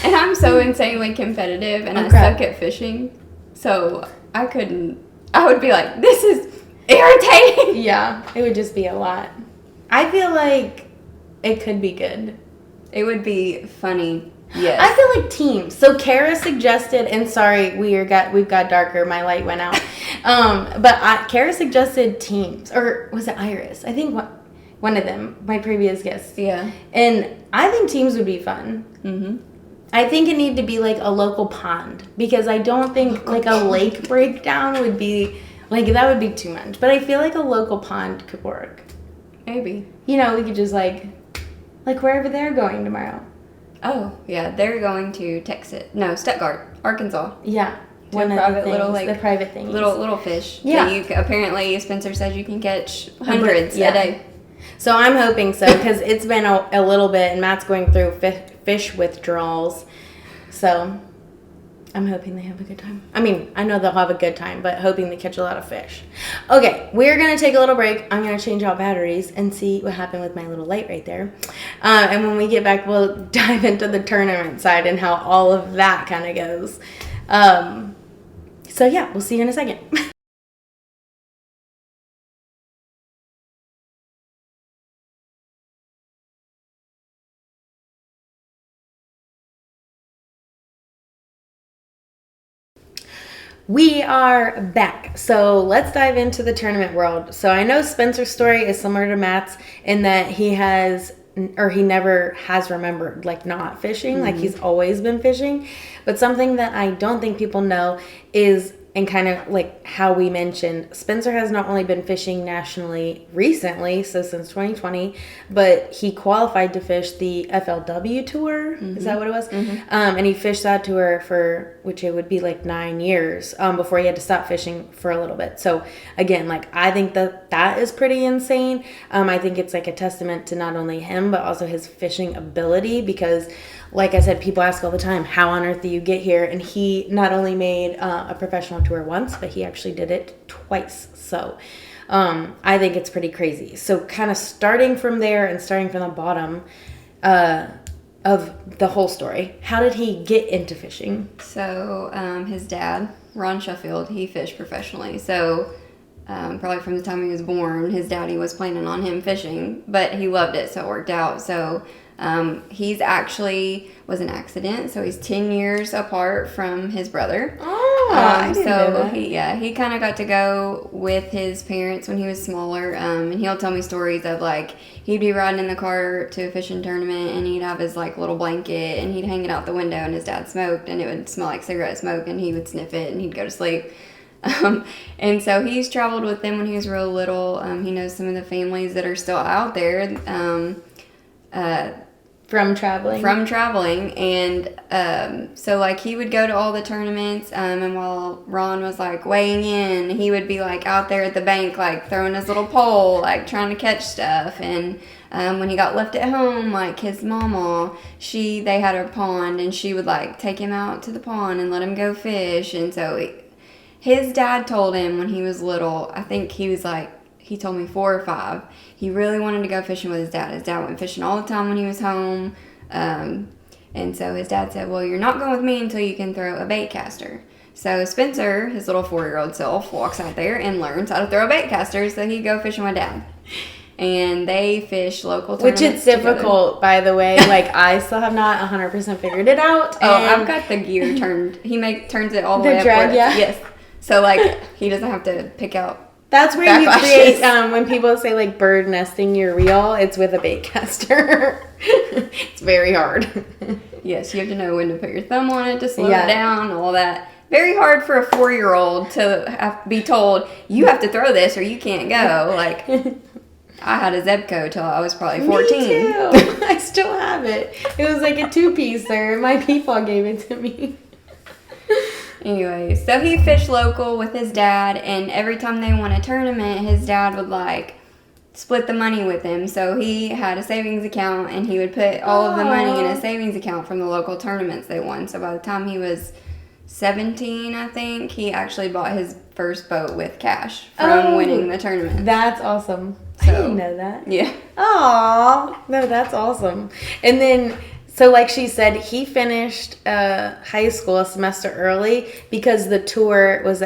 And I'm so insanely competitive, and I suck at fishing. So I would be like, this is irritating. Yeah, it would just be a lot. I feel like it could be good. It would be funny, yes. I feel like teams. So Kara suggested, and sorry, we've got darker. My light went out. But Kara suggested teams, or was it Iris? I think one of them, my previous guest. Yeah. And I think teams would be fun. Mm-hmm. I think it need to be like a local pond, because I don't think like a lake breakdown would be like, that would be too much. But I feel like a local pond could work. Maybe. You know, we could just like wherever they're going tomorrow. Oh, yeah, they're going to Stuttgart, Arkansas. Yeah. One of the little, like, the private things. Little fish. Yeah. That apparently, Spencer says you can catch hundreds a day. So I'm hoping so, because it's been a little bit, and Matt's going through fish withdrawals. So I'm hoping they have a good time. I mean, I know they'll have a good time, but hoping they catch a lot of fish. Okay, we're going to take a little break. I'm going to change out batteries and see what happened with my little light right there. And when we get back, we'll dive into the tournament side and how all of that kind of goes. So yeah, we'll see you in a second. We are back. So let's dive into the tournament world. So I know Spencer's story is similar to Matt's in that he never has remembered like not fishing, like he's always been fishing. But something that I don't think people know is, and kind of like how we mentioned, Spencer has not only been fishing nationally recently, so since 2020, but he qualified to fish the FLW tour. Is that what it was? And he fished that tour for, which it would be like 9 years before he had to stop fishing for a little bit. So again, like I think that is pretty insane. I think it's like a testament to not only him, but also his fishing ability, because like I said, people ask all the time, how on earth do you get here? And he not only made a professional tour once, but he actually did it twice. So I think it's pretty crazy. So kind of starting from there and starting from the bottom of the whole story, how did he get into fishing? So his dad, Ron Sheffield, he fished professionally. So probably from the time he was born, his daddy was planning on him fishing, but he loved it, so it worked out. So he's actually was an accident, so he's 10 years apart from his brother. I didn't know So that. he kind of got to go with his parents when he was smaller. And he'll tell me stories of like he'd be riding in the car to a fishing tournament and he'd have his like little blanket and he'd hang it out the window and his dad smoked and it would smell like cigarette smoke and he would sniff it and he'd go to sleep. And so he's traveled with them when he was real little. He knows some of the families that are still out there. From traveling. And so like he would go to all the tournaments, and while Ron was like weighing in, he would be like out there at the bank like throwing his little pole like trying to catch stuff. And when he got left at home, like his mama, they had a pond and she would like take him out to the pond and let him go fish. And so his dad told him when he was little, I think he was like, he told me 4 or 5. He really wanted to go fishing with his dad. His dad went fishing all the time when he was home. And so his dad said, well, you're not going with me until you can throw a bait caster. So Spencer, his little 4-year-old self, walks out there and learns how to throw a bait caster so he'd go fishing with Dad. And they fish local tournaments. Which is difficult, by the way. Like, I still have not 100% figured it out. Oh, I've got the gear turned. He turns it all the way up. drag, yeah. Yes. So, like, he doesn't have to pick out. That's where you create, when people say, like, bird nesting your reel, it's with a bait caster. It's very hard. Yes, you have to know when to put your thumb on it to slow it down, all that. Very hard for a 4-year-old to be told, you have to throw this or you can't go. Like, I had a Zebco till I was probably 14. Me too. I still have it. It was like a 2-piecer. My peepaw gave it to me. Anyway, so he fished local with his dad, and every time they won a tournament, his dad would like split the money with him. So he had a savings account, and he would put all of the money in a savings account from the local tournaments they won. So by the time he was 17, I think, he actually bought his first boat with cash from winning the tournament. That's awesome. I didn't know that. Yeah. Aw, no, that's awesome. And then, so like she said, he finished high school a semester early because the tour was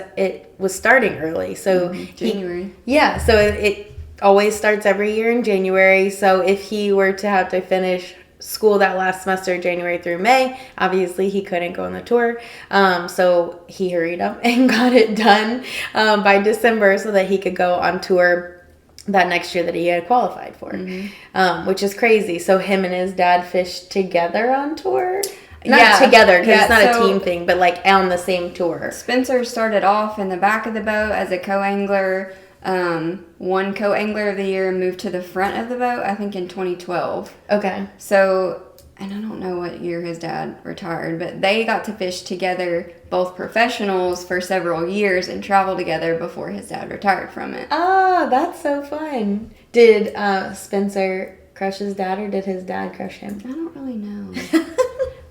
starting early. So January. So it always starts every year in January. So if he were to have to finish school that last semester, January through May, obviously he couldn't go on the tour. So he hurried up and got it done by December so that he could go on tour that next year that he had qualified for, which is crazy. So him and his dad fished together on tour? Not together, because it's not a team thing, but like on the same tour. Spencer started off in the back of the boat as a co-angler, won co-angler of the year, and moved to the front of the boat, I think in 2012. Okay. So, and I don't know what year his dad retired, but they got to fish together, both professionals, for several years and travel together before his dad retired from it. Oh, that's so fun. Did Spencer crush his dad, or did his dad crush him? I don't really know.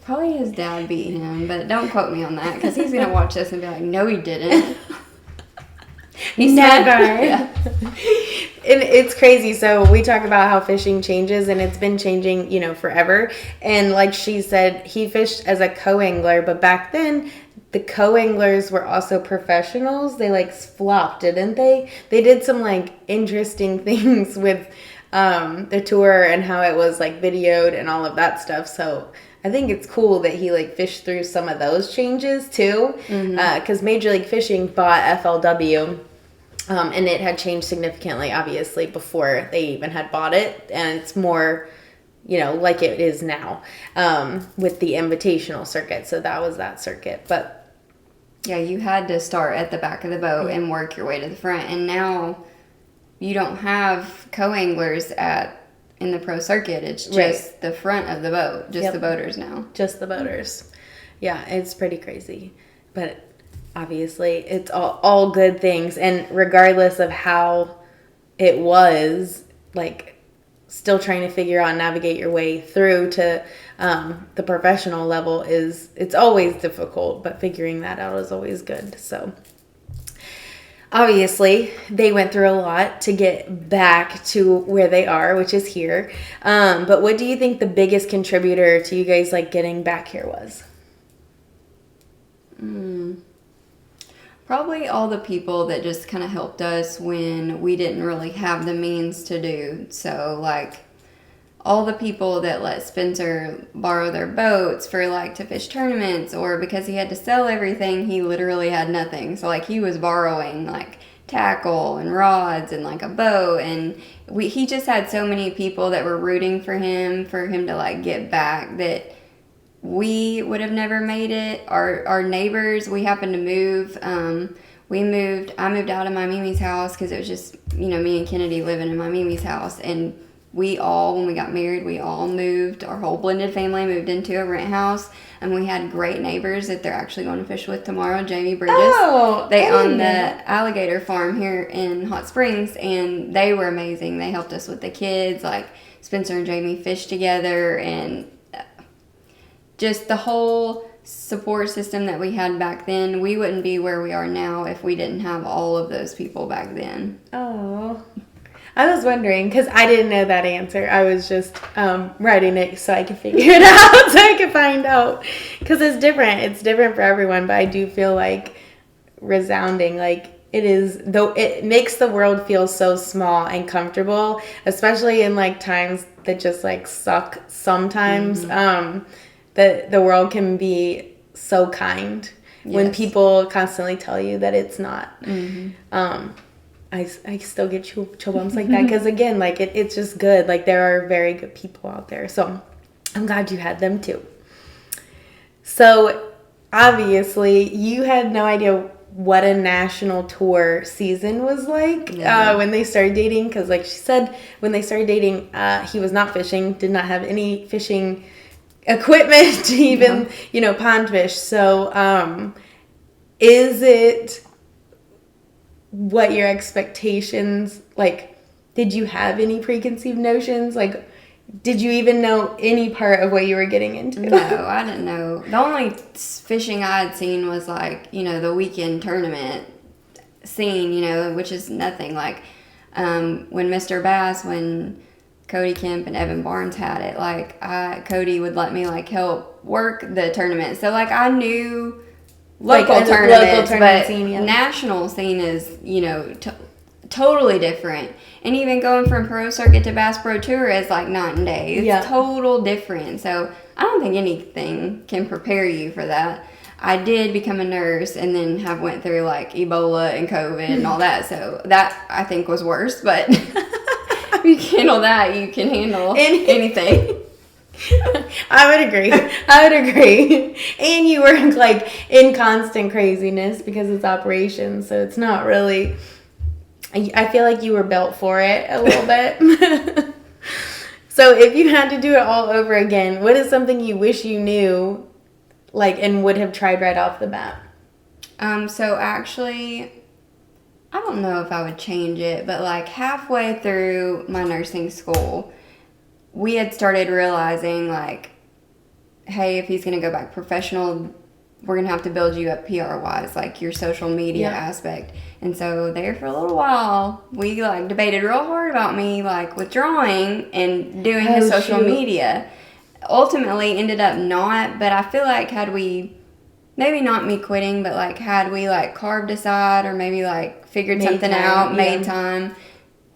Probably his dad beat him, but don't quote me on that, because he's going to watch this and be like, no, he didn't. Never. Yeah. And it's crazy. So we talk about how fishing changes, and it's been changing, forever. And like she said, he fished as a co-angler, but back then the co-anglers were also professionals. They like flopped, didn't they? They did some like interesting things with the tour and how it was like videoed and all of that stuff. So I think it's cool that he like fished through some of those changes too, because Major League Fishing bought FLW. And it had changed significantly, obviously, before they even had bought it. And it's more, like it is now with the invitational circuit. So that was that circuit. But yeah, you had to start at the back of the boat and work your way to the front. And now you don't have co-anglers in the pro circuit. It's just the front of the boat, just the boaters now. Just the boaters. Yeah, it's pretty crazy. But obviously, it's all good things, and regardless of how it was, like, still trying to figure out, navigate your way through to the professional level it's always difficult, but figuring that out is always good. So obviously, they went through a lot to get back to where they are, which is here. But what do you think the biggest contributor to you guys, like, getting back here was? Probably all the people that just kind of helped us when we didn't really have the means to do. So, like, all the people that let Spencer borrow their boats for like to fish tournaments, or because he had to sell everything, he literally had nothing. So like he was borrowing like tackle and rods and like a boat, and he just had so many people that were rooting for him to like get back, that we would have never made it. Our neighbors, we happened to move. I moved out of my Mimi's house because it was just, me and Kennedy living in my Mimi's house. And when we got married, we all moved. Our whole blended family moved into a rent house. And we had great neighbors that they're actually going to fish with tomorrow, Jamie Bridges. Oh, they own the alligator farm here in Hot Springs, and they were amazing. They helped us with the kids. Like, Spencer and Jamie fished together, and just the whole support system that we had back then. We wouldn't be where we are now if we didn't have all of those people back then. Oh, I was wondering, because I didn't know that answer. I was just writing it so I could figure it out, so I could find out. Because it's different. It's different for everyone, but I do feel like resounding, like it is, though it makes the world feel so small and comfortable, especially in like times that just like suck sometimes. The world can be so kind when people constantly tell you that it's not. I still get chill bumps like that because, again, like it's just good. Like, there are very good people out there. So I'm glad you had them too. So obviously you had no idea what a national tour season was like when they started dating, because like she said, when they started dating, he was not fishing, did not have any fishing equipment to even, pond fish. So is it what your expectations, like, did you have any preconceived notions? Like, did you even know any part of what you were getting into? No, I didn't know. The only fishing I had seen was like, the weekend tournament scene, which is nothing. Like, when Mr. Bass, when Cody Kemp and Evan Barnes had it, like, Cody would let me like help work the tournament. So like I knew local tournaments, but scene, national scene is, totally different. And even going from pro circuit to Bass Pro Tour is like night and day. It's total different. So I don't think anything can prepare you for that. I did become a nurse and then have went through like Ebola and COVID and all that. So that I think was worse, but if you can handle that, you can handle anything. I would agree. And you were like in constant craziness because it's operations, so it's not really, I feel like you were built for it a little bit. So if you had to do it all over again, what is something you wish you knew, like, and would have tried right off the bat? So actually, I don't know if I would change it, but like halfway through my nursing school, we had started realizing like, hey, if he's going to go back professional, we're going to have to build you up PR-wise, like your social media aspect. And so there for a little while, we like debated real hard about me like withdrawing and doing his social media. Ultimately ended up not, but I feel like had we, maybe not me quitting, but like had we like carved aside or maybe like figured something out, made time,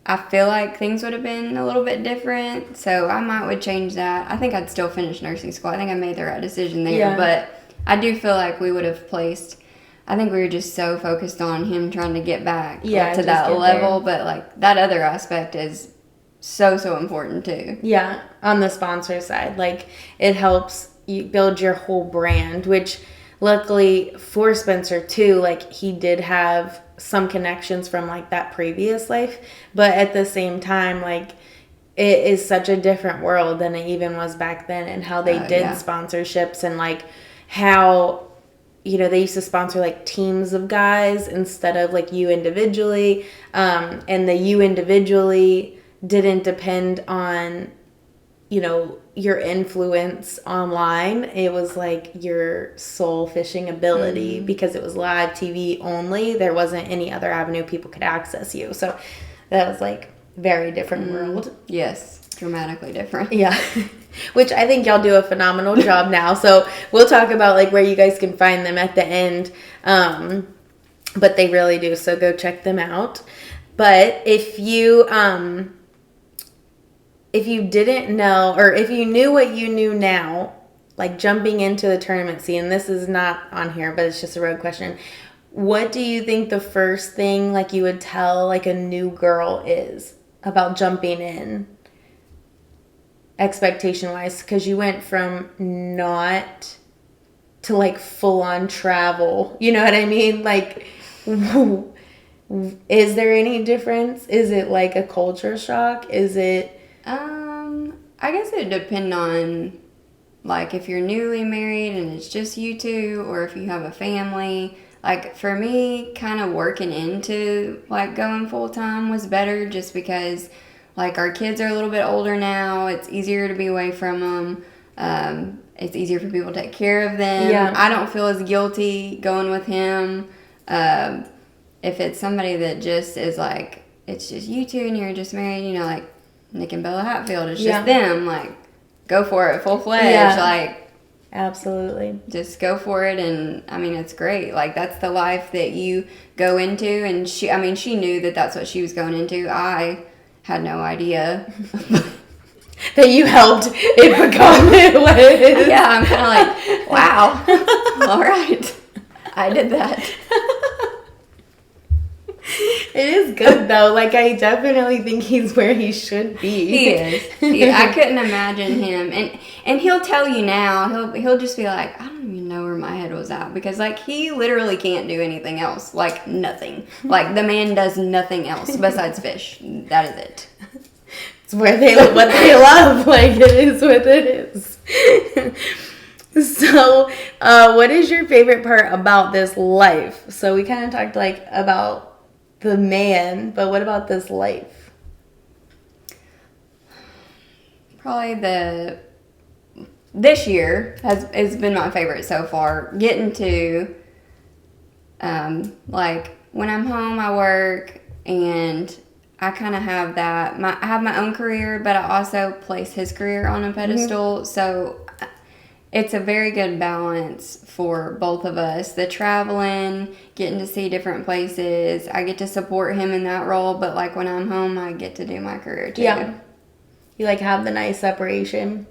I feel like things would have been a little bit different. So I would change that. I think I'd still finish nursing school. I think I made the right decision there, but I do feel like we would have placed, I think we were just so focused on him trying to get back to that level, but like that other aspect is so important too. Yeah, on the sponsor side, like it helps you build your whole brand, which luckily for Spencer too, like he did have some connections from like that previous life, but at the same time, like it is such a different world than it even was back then, and how they did sponsorships, and like how, they used to sponsor like teams of guys instead of like you individually, and the you individually didn't depend on, your influence online. It was like your soul fishing ability, because it was live TV only. There wasn't any other avenue people could access you. So that was like very different world. Yes, dramatically different. Yeah. Which I think y'all do a phenomenal job now. So we'll talk about like where you guys can find them at the end. But they really do. So go check them out. But if you, if you didn't know, or if you knew what you knew now, like jumping into the tournament scene, this is not on here, but it's just a road question. What do you think the first thing like you would tell like a new girl is about jumping in, expectation wise? Because you went from not to like full on travel. You know what I mean? Like, is there any difference? Is it like a culture shock? Is it? I guess it depends on, like, if you're newly married and it's just you two, or if you have a family. Like, for me, kind of working into, like, going full-time was better just because, like, our kids are a little bit older now. It's easier to be away from them. It's easier for people to take care of them. Yeah. I don't feel as guilty going with him. If it's somebody that just is, like, it's just you two and you're just married, you know, like Nick and Bella Hatfield. It's just them, like, go for it, full-fledged, like, absolutely, just go for it. And I mean, it's great. Like, that's the life that you go into. And she knew that that's what she was going into. I had no idea that you helped it become it was. Yeah, I'm kind of like, wow, all right, I did that. It is good though. Like, I definitely think he's where he should be. He is. I couldn't imagine him. And he'll tell you now. He'll just be like, I don't even know where my head was at, because like he literally can't do anything else. Like nothing. Like the man does nothing else besides fish. That is it. It's what they love. Like, it is what it is. So, what is your favorite part about this life? So we kind of talked like about the man, but what about this life? Probably this year has been my favorite so far. Getting to like when I'm home, I work and I kind of have that. I have my own career, but I also place his career on a pedestal. Mm-hmm. So it's a very good balance for both of us. The traveling, getting to see different places. I get to support him in that role, but like when I'm home, I get to do my career too. Yeah. You like have the nice separation.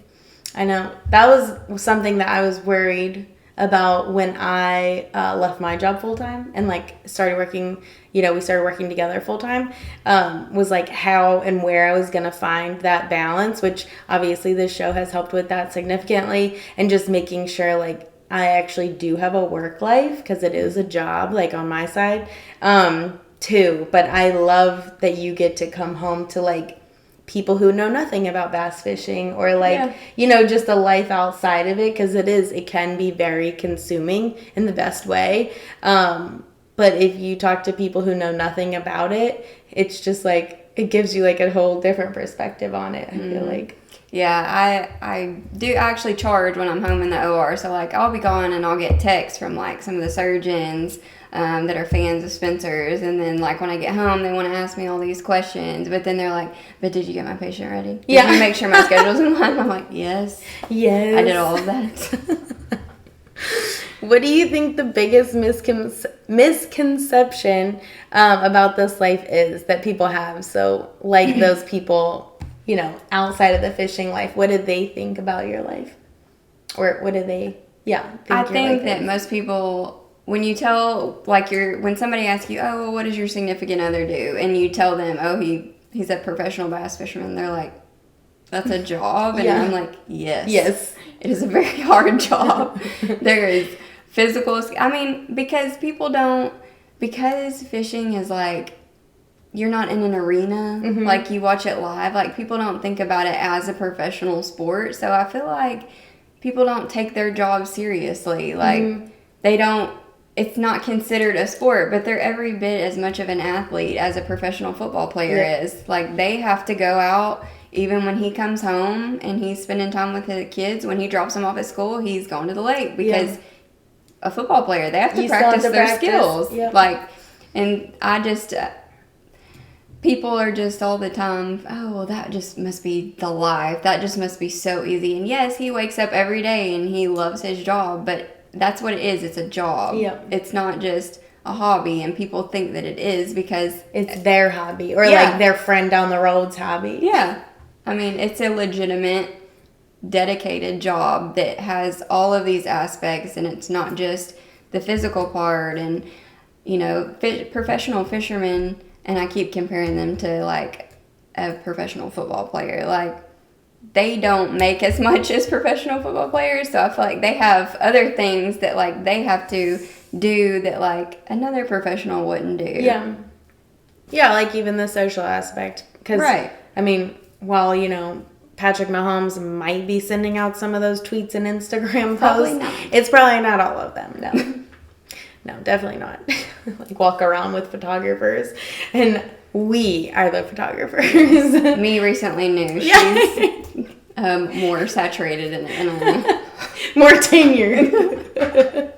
I know. That was something that I was worried about when I left my job full time and like started working, we started working together full time, was like how and where I was going to find that balance, which obviously this show has helped with that significantly, and just making sure like I actually do have a work life, because it is a job like on my side too. But I love that you get to come home to like people who know nothing about bass fishing, or like, just a life outside of it, because it can be very consuming in the best way. But if you talk to people who know nothing about it, it's just like, it gives you like a whole different perspective on it, I feel like. Yeah, I do actually charge when I'm home in the OR. So like I'll be gone and I'll get texts from like some of the surgeons that are fans of Spencer's, and then like when I get home they want to ask me all these questions, but then they're like, but did you get my patient ready? Did you make sure my schedule's in line? I'm like, yes I did all of that. What do you think the biggest misconception about this life is that people have? So like those people, outside of the fishing life, what did they think about your life? Or what did they, I think that most people, when you tell, like when somebody asks you, oh, well, what does your significant other do? And you tell them, oh, he's a professional bass fisherman. They're like, that's a job? And I'm like, yes. It is a very hard job. There is physical, because because fishing is like, you're not in an arena, like you watch it live, like people don't think about it as a professional sport. So I feel like people don't take their job seriously. Like it's not considered a sport, but they're every bit as much of an athlete as a professional football player is. Like they have to go out, even when he comes home and he's spending time with his kids, when he drops them off at school, he's going to the lake, because a football player, they have to practice their skills. Yep. Like, and I just... people are just all the time, oh, well, that just must be the life. That just must be so easy. And yes, he wakes up every day and he loves his job, but that's what it is. It's a job. Yep. It's not just a hobby, and people think that it is because... it's their hobby, or like their friend down the road's hobby. Yeah. I mean, it's a legitimate, dedicated job that has all of these aspects, and it's not just the physical part. And, you know, professional fishermen, and I keep comparing them to, like, a professional football player. Like, they don't make as much as professional football players, so I feel like they have other things that, like, they have to do that, like, another professional wouldn't do. Yeah. Yeah, like even the social aspect. Cause, right. I mean, while, you know, Patrick Mahomes might be sending out some of those tweets and Instagram Probably posts, not. it's probably not all of them, no. No, definitely not. Like, walk around with photographers, and we are the photographers. Me recently knew she's more saturated in it than I am. More tenured.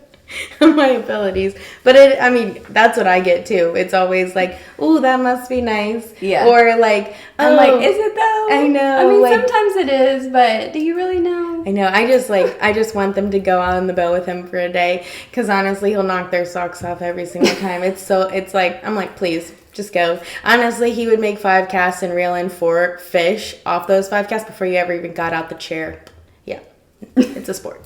My abilities. But I mean, that's what I get too. It's always like, ooh, that must be nice. Yeah. Or like, oh, I'm like, is it though? I know. I mean, like, sometimes it is, but do you really know? I know. I just want them to go out on the boat with him for a day, because honestly, he'll knock their socks off every single time. It's like, I'm like, please, just go. Honestly, he would make 5 casts and reel in 4 fish off those 5 casts before you ever even got out the chair. Yeah. It's a sport.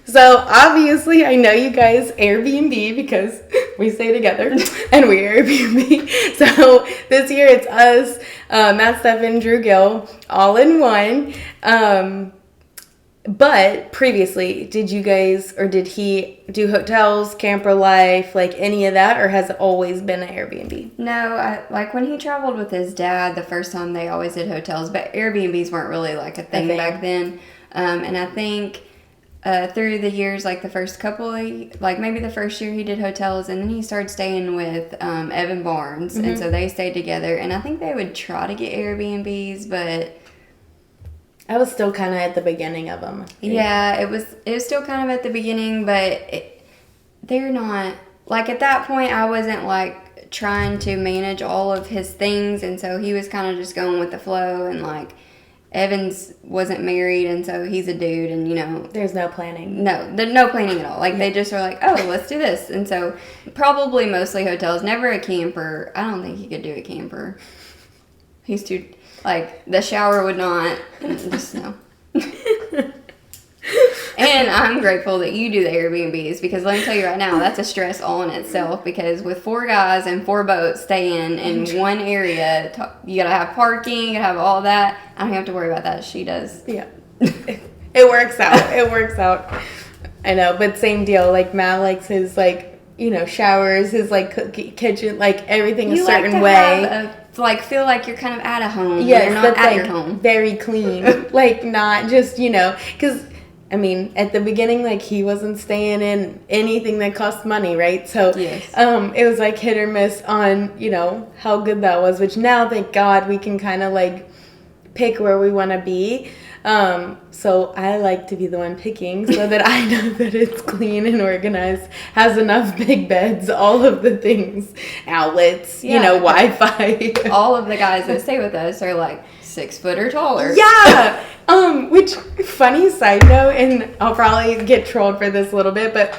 So obviously, I know you guys Airbnb because we stay together and we Airbnb. So this year it's us, Matt, Stephen, Drew Gill, all in one. But previously, did you guys, or did he do hotels, camper life, like any of that, or has it always been an Airbnb? No, like when he traveled with his dad the first time, they always did hotels, but Airbnbs weren't really like a thing back then. And I think through the years, like the first couple of, like maybe the first year he did hotels, and then he started staying with Evan Barnes, and so they stayed together. And I think they would try to get Airbnbs, but I was still kind of at the beginning of them. Yeah, it was still kind of at the beginning, but they're not, like at that point I wasn't like trying to manage all of his things, and so he was kind of just going with the flow. And like Evans wasn't married, and so he's a dude, and you know, there's no planning. No, there's no planning at all. Like they just are like, oh, let's do this. And so probably mostly hotels, never a camper. I don't think he could do a camper. He's too, like, the shower would not, just no. And I'm grateful that you do the Airbnbs, because let me tell you right now, that's a stress all in itself, because with 4 guys and 4 boats staying in one area, you gotta have parking, you gotta have all that. I don't have to worry about that. She does. Yeah. It works out. It works out. I know, but same deal. Like, Matt likes his, like, you know, showers, his, like, kitchen, like, everything a certain way. Like, feel like you're kind of at a home. Yes, you're not at like, your home. Very clean. Like, not just, you know, because, I mean, at the beginning, like, he wasn't staying in anything that cost money, right? So, yes. It was, like, hit or miss on, you know, how good that was, which now, thank God, we can kind of, like, pick where we want to be. So I like to be the one picking, so that I know that it's clean and organized, has enough big beds, all of the things, outlets, you know, Wi-Fi. All of the guys that stay with us are like 6 foot or taller. Yeah. Which, funny side note, and I'll probably get trolled for this a little bit, but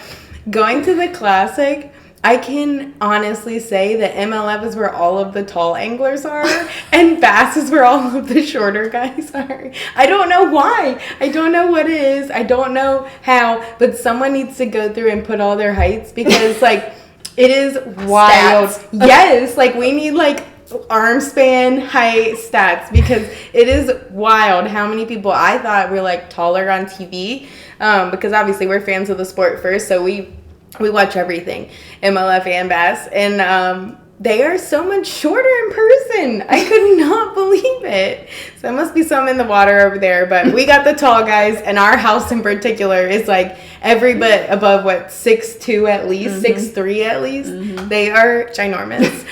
going to the Classic, I can honestly say that MLF is where all of the tall anglers are, and Bass is where all of the shorter guys are. I don't know why. I don't know what it is. I don't know how, but someone needs to go through and put all their heights, because, like, it is wild. Stats. Yes, like, we need, like, arm span, height, stats, because it is wild how many people I thought were, like, taller on TV, because obviously we're fans of the sport first, so we watch everything, MLF and Bass, and they are so much shorter in person. I could not believe it. So it must be some in the water over there, but we got the tall guys, and our house in particular is like every bit above, 6'2" at least, 6'3" at least. They are ginormous.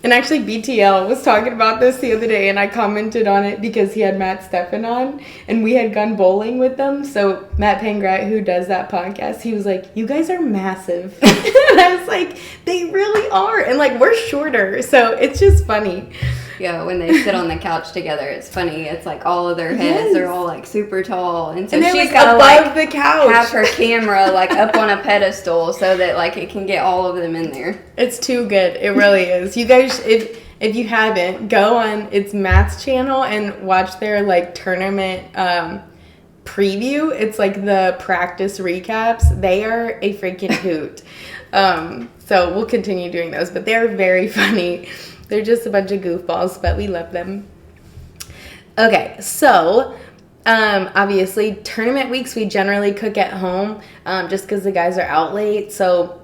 And actually, BTL was talking about this the other day, and I commented on it because he had Matt Steffen on, and we had gone bowling with them. So Matt Pangrat, who does that podcast, he was like, you guys are massive. And I was like, they really are. And, like, we're shorter, so it's just funny. Yeah, when they sit on the couch together, it's funny. It's like all of their heads are all like super tall, and so she's like, gotta above like the couch, have her camera like up on a pedestal so that like it can get all of them in there. It's too good. It really is. You guys, if if you haven't, go on it's Matt's channel and watch their like tournament preview. It's like the practice recaps. They are a freaking hoot. So we'll continue doing those, but they're very funny. They're just a bunch of goofballs, but we love them. Okay, so obviously tournament weeks we generally cook at home, just because the guys are out late. So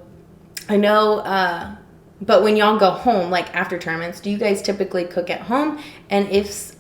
I know, but when y'all go home, like after tournaments, do you guys typically cook at home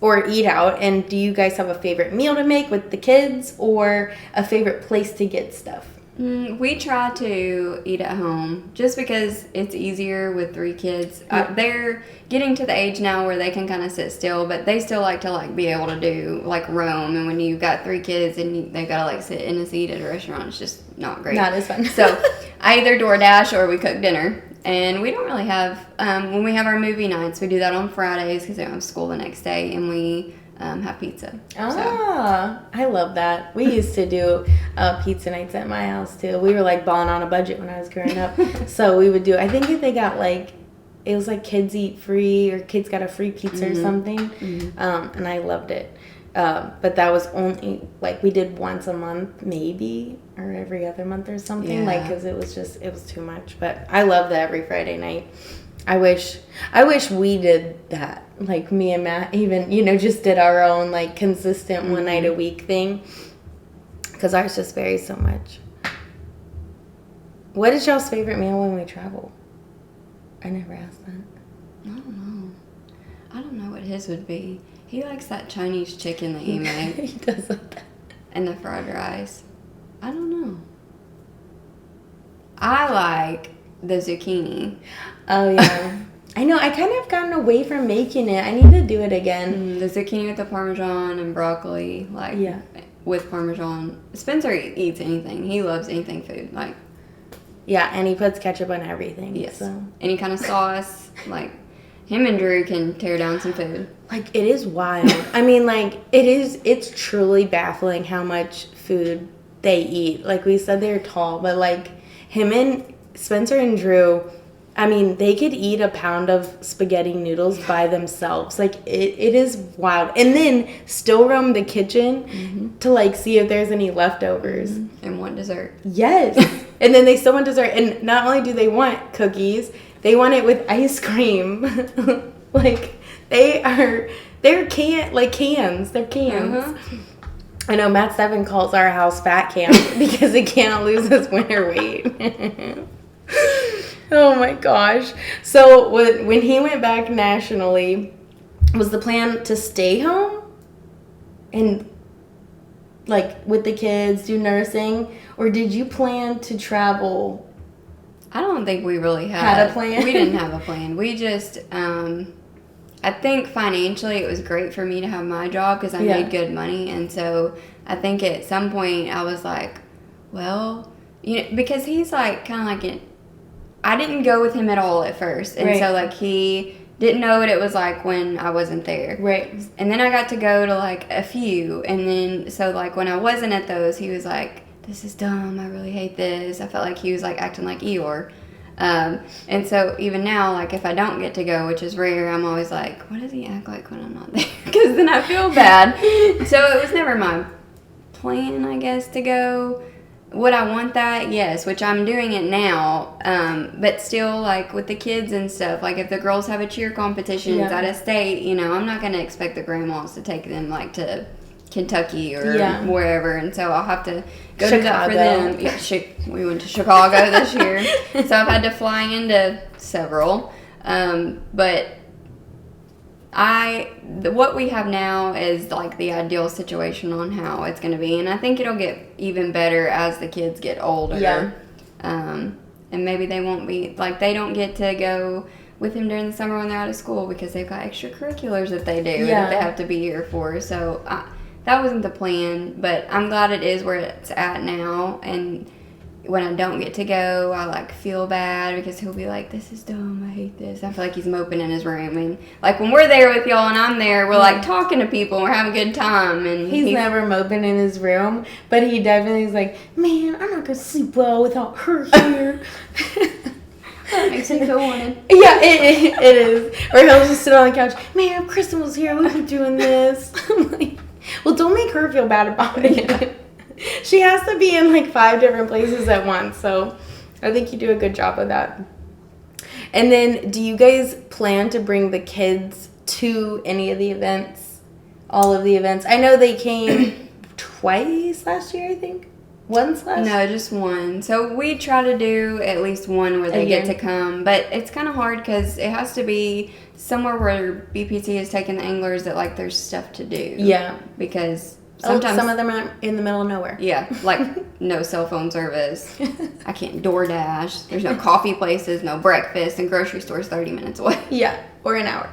or eat out? And do you guys have a favorite meal to make with the kids or a favorite place to get stuff? We try to eat at home just because it's easier with 3 kids. They're getting to the age now where they can kind of sit still, but they still like to like be able to do like roam. And when you've got 3 kids and they've got to like sit in a seat at a restaurant, it's just not great. Not as fun. So I either DoorDash or we cook dinner. And we don't really have, when we have our movie nights, we do that on Fridays because they don't have school the next day, and we have pizza. I love that. We used to do pizza nights at my house too. We were like balling on a budget when I was growing up. So we would do, I think if they got like, it was like kids eat free or kids got a free pizza or something. And I loved it. But that was only like we did once a month maybe, or every other month or something, like because it was too much. But I love that every Friday night. I wish we did that, like me and Matt even, just did our own like consistent one night a week thing, because ours just varies so much. What is y'all's favorite meal when we travel? I never asked that. I don't know what his would be. He likes that Chinese chicken that you make. He does like that. And the fried rice. I don't know. I like the zucchini. Oh, yeah. I know. I kind of gotten away from making it. I need to do it again. The zucchini with the Parmesan and broccoli, with Parmesan. Spencer eats anything. He loves anything food. Yeah, and he puts ketchup on everything. Yes. So. Any kind of sauce. Him and Drew can tear down some food. It is wild. I mean, it's truly baffling how much food they eat. Like we said, they're tall, but him and Spencer and Drew, I mean, they could eat a pound of spaghetti noodles by themselves. It is wild. And then still roam the kitchen to see if there's any leftovers. And want dessert. Yes. And then they still want dessert. And not only do they want cookies, they want it with ice cream. They're cans. They're cans. I know Matt Seven calls our house Fat Camp because it can't lose its winter weight. Oh my gosh. So when he went back nationally, was the plan to stay home and with the kids, do nursing, or did you plan to travel? I don't think we really had a plan. We didn't have a plan. We just, I think financially it was great for me to have my job because I made good money. And so I think at some point I was like, well, because he's I didn't go with him at all at first. And so he didn't know what it was like when I wasn't there. Right. And then I got to go to a few. And then, so when I wasn't at those, he was like, this is dumb, I really hate this. I felt like he was acting like Eeyore. And so even now, if I don't get to go, which is rare, I'm always like, what does he act like when I'm not there? Because then I feel bad. So it was never my plan, I guess, to go. Would I want that? Yes, which I'm doing it now. But still, with the kids and stuff, if the girls have a cheer competition out of state, I'm not going to expect the grandmas to take them, to Kentucky or wherever, and so I'll have to go do that for them. Yeah, we went to Chicago this year, so I've had to fly into several. But what we have now is the ideal situation on how it's going to be, and I think it'll get even better as the kids get older. Yeah. And maybe they won't be they don't get to go with him during the summer when they're out of school because they've got extracurriculars that they do that they have to be here for. So that wasn't the plan, but I'm glad it is where it's at now. And when I don't get to go, I feel bad because he'll be like, this is dumb, I hate this. I feel like he's moping in his room. And when we're there with y'all and I'm there, we're talking to people and we're having a good time. And he's never moping in his room, but he definitely is man, I'm not gonna sleep well without her here. That makes me feel wanted. Yeah, it is. Or he'll just sit on the couch. Man, if Kristin was here, we were doing this. I'm like, well, don't make her feel bad about it. Yeah. She has to be in like 5 different places at once. So I think you do a good job of that. And then do you guys plan to bring the kids to any of the events? All of the events? I know they came twice last year, I think. Once last year? No, just one. So we try to do at least one where they get to come. But it's kind of hard because it has to be somewhere where BPT is taking the anglers that, like, there's stuff to do. Yeah. Because sometimes... some of them are in the middle of nowhere. Yeah, like no cell phone service. I can't DoorDash. There's no coffee places, no breakfast, and grocery stores 30 minutes away. Yeah, or an hour.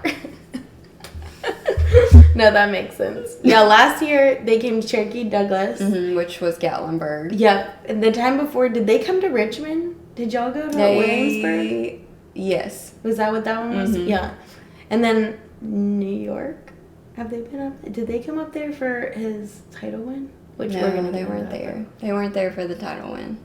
No, that makes sense. Yeah, last year they came to Cherokee Douglas. Which was Gatlinburg. Yeah, and the time before, did they come to Richmond? Did y'all go to Williamsburg? Yes. Was that what that one was? Yeah. And then New York? Have they been up? Did they come up there for his title win? Which No, they weren't there. They weren't there for the title win.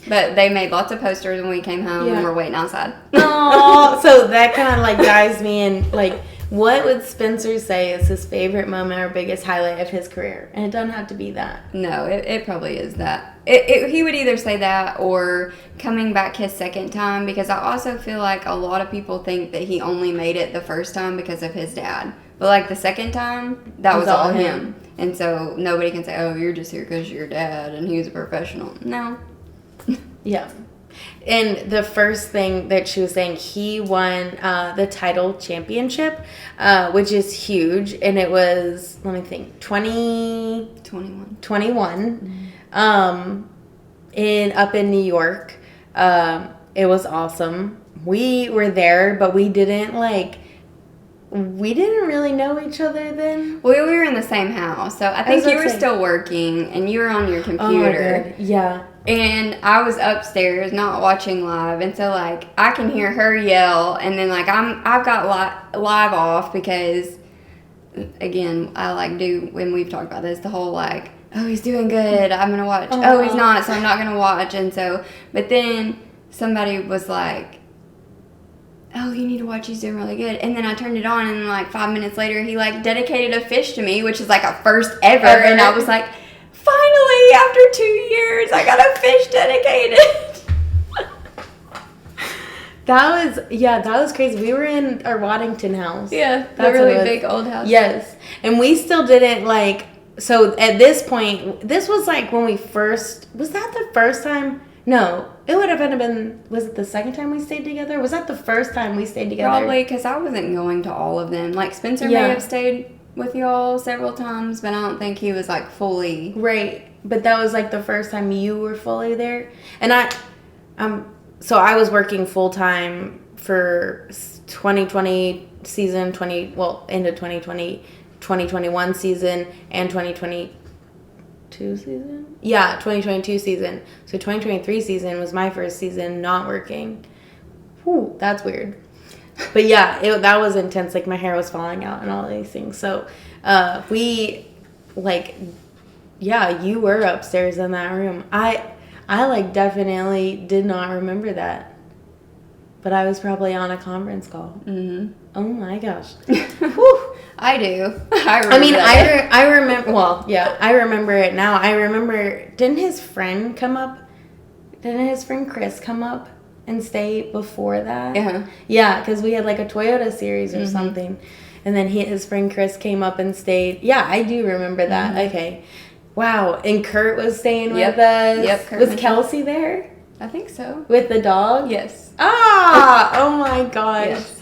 But they made lots of posters when we came home and we're waiting outside. Oh, so that kind of like dives me in. Like, what would Spencer say is his favorite moment or biggest highlight of his career? And it doesn't have to be that. No, it probably is that. He would either say that or coming back his second time, because I also feel like a lot of people think that he only made it the first time because of his dad. But like the second time, that was all him. And so nobody can say, oh, you're just here because you're your dad and he was a professional. No. Yeah. And the first thing that she was saying, he won the title championship, which is huge. And it was, let me think, 21. Up in New York. It was awesome. We were there, but we didn't really know each other then. Well, we were in the same house, so I think you were still working, and you were on your computer. Oh my God. Yeah. And I was upstairs, not watching live, and so like I can hear her yell, and then like I've got live off because, again, I like do when we've talked about this the whole like, oh, he's doing good, I'm gonna watch. Oh, he's not, so I'm not gonna watch, and so but then somebody was like, oh, you need to watch, he's doing really good. And then I turned it on, and like 5 minutes later, he like dedicated a fish to me, which is like a first ever. And I was like, finally, after 2 years, I got a fish dedicated. That was crazy. We were in our Waddington house. Yeah, the really big old house. Yes. And we still didn't like, so at this point, this was like when we first, was that the first time? No, it would have been, was it the second time we stayed together? Was that the first time we stayed together? Probably, because I wasn't going to all of them. Like, Spencer may have stayed with y'all several times, but I don't think he was, like, fully. Right, but that was, like, the first time you were fully there. And so I was working full-time for 2020 season, into 2020, 2021 season, and 2022 season? Yeah, 2022 season. So 2023 season was my first season not working. Whew, that's weird. But yeah, that was intense. Like, my hair was falling out and all these things. So you were upstairs in that room. I definitely did not remember that. But I was probably on a conference call. Mm-hmm. Oh my gosh. Whew. I do. I remember. Well, yeah, I remember it now. I remember. Didn't his friend Chris come up and stay before that? Yeah. Yeah, because we had like a Toyota series or something, and then his friend Chris came up and stayed. Yeah, I do remember that. Mm-hmm. Okay. Wow. And Kurt was staying with us. Yep. Kurt was Kelsey there? I think so. With the dog? Yes. Oh my gosh. Yes.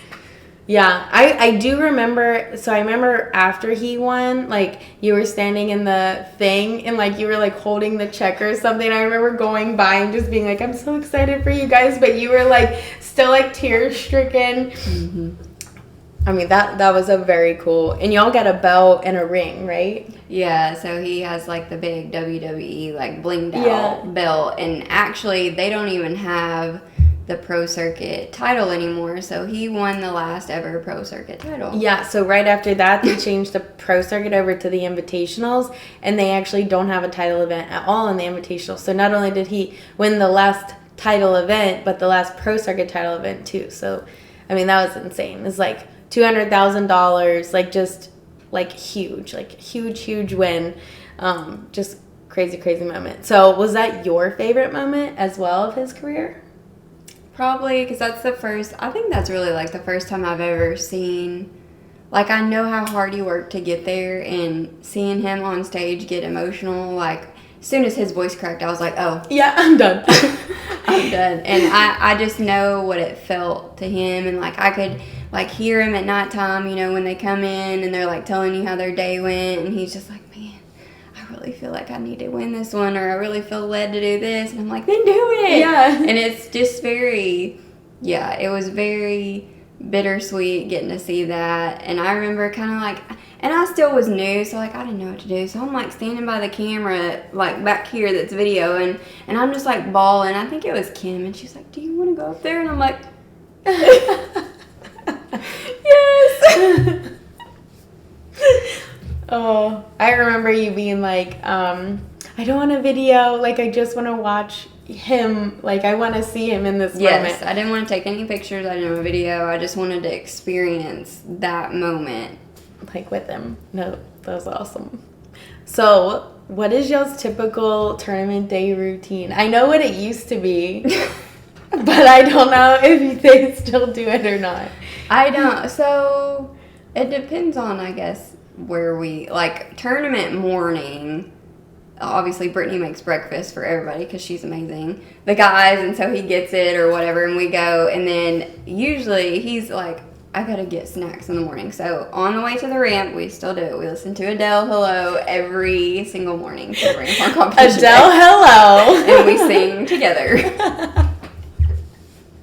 Yeah, I do remember. So I remember after he won, like, you were standing in the thing and like you were like holding the check or something. I remember going by and just being like, I'm so excited for you guys, but you were like still like tear stricken. Mm-hmm. I mean, that was a very cool. And y'all got a belt and a ring, right? Yeah, so he has like the big WWE like blinged out belt, and actually they don't even have the Pro Circuit title anymore, so he won the last ever Pro Circuit title. Yeah, so right after that, they changed the Pro Circuit over to the Invitationals, and they actually don't have a title event at all in the Invitational. So not only did he win the last title event, but the last pro circuit title event too. So, I mean, that was insane. It's like $200,000, like just like huge win. Just crazy moment. So was that your favorite moment as well of his career? Probably, because I think that's really like the first time I've ever seen, like, I know how hard he worked to get there, and seeing him on stage get emotional, like, as soon as his voice cracked, I was like, oh. Yeah, I'm done. I'm done. And I just know what it felt to him, and, like, I could, like, hear him at nighttime, you know, when they come in, and they're, like, telling you how their day went, and he's just like, man, I really feel like I need to win this one, or I really feel led to do this, and I'm like, then do it. Yeah. And it's just it was very bittersweet getting to see that. And I remember kind of like, and I still was new, so like I didn't know what to do, so I'm like standing by the camera like back here that's videoing, and I'm just like bawling. I think it was Kim, and she's like, do you want to go up there? And I'm like, yes. Oh, I remember you being like, I don't want a video, like I just want to watch him, like I want to see him in this moment. I didn't want to take any pictures, I didn't want a video, I just wanted to experience that moment. Like with him. No, that was awesome. So, what is y'all's typical tournament day routine? I know what it used to be, but I don't know if they still do it or not. I don't, so it depends on, I guess, where we, like, tournament morning, obviously Brittany makes breakfast for everybody because she's amazing, the guys, and so he gets it or whatever, and we go, and then usually he's like, I gotta get snacks in the morning. So on the way to the ramp, we still do it. We listen to Adele Hello every single morning for the ramp on competition Adele day. Hello. And we sing together.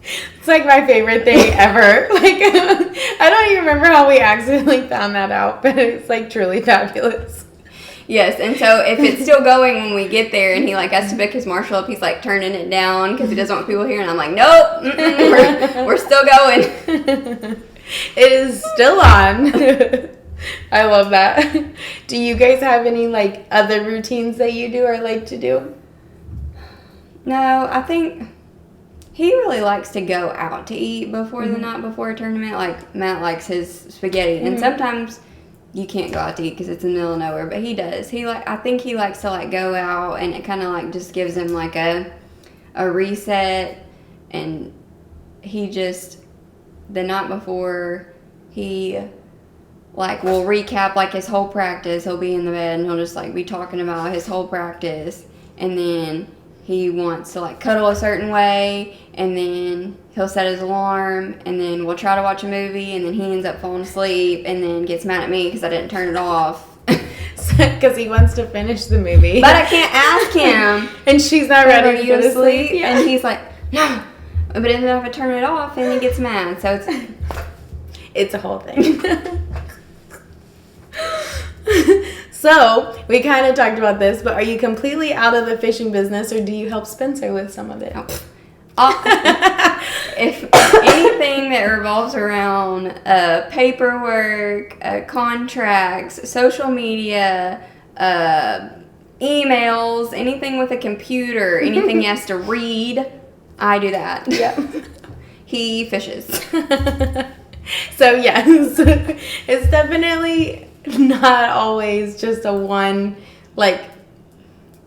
It's like my favorite thing ever. Like, I don't even remember how we accidentally found that out, but it's like truly fabulous. Yes, and so if it's still going when we get there and he like has to pick his Marshall up, he's like turning it down because he doesn't want people hearing. I'm like, nope, we're still going. It is still on. I love that. Do you guys have any like other routines that you do or like to do? No, I think he really likes to go out to eat before the night before a tournament. Like Matt likes his spaghetti, and sometimes you can't go out to eat because it's in the middle of nowhere, but he does. I think he likes to like go out, and it kind of like just gives him like a reset, and he just, the night before, he like will recap like his whole practice. He'll be in the bed and he'll just like be talking about his whole practice, and then he wants to like cuddle a certain way, and then he'll set his alarm, and then we'll try to watch a movie, and then he ends up falling asleep and then gets mad at me because I didn't turn it off. Because he wants to finish the movie. But I can't ask him. And she's not ready to go go to sleep. Yeah. And he's like, no. But then if I turn it off, and he gets mad. So it's a whole thing. So, we kind of talked about this, but are you completely out of the fishing business, or do you help Spencer with some of it? If anything that revolves around paperwork, contracts, social media, emails, anything with a computer, anything he has to read, I do that. Yep. He fishes. So, yes, it's definitely not always just a one, like,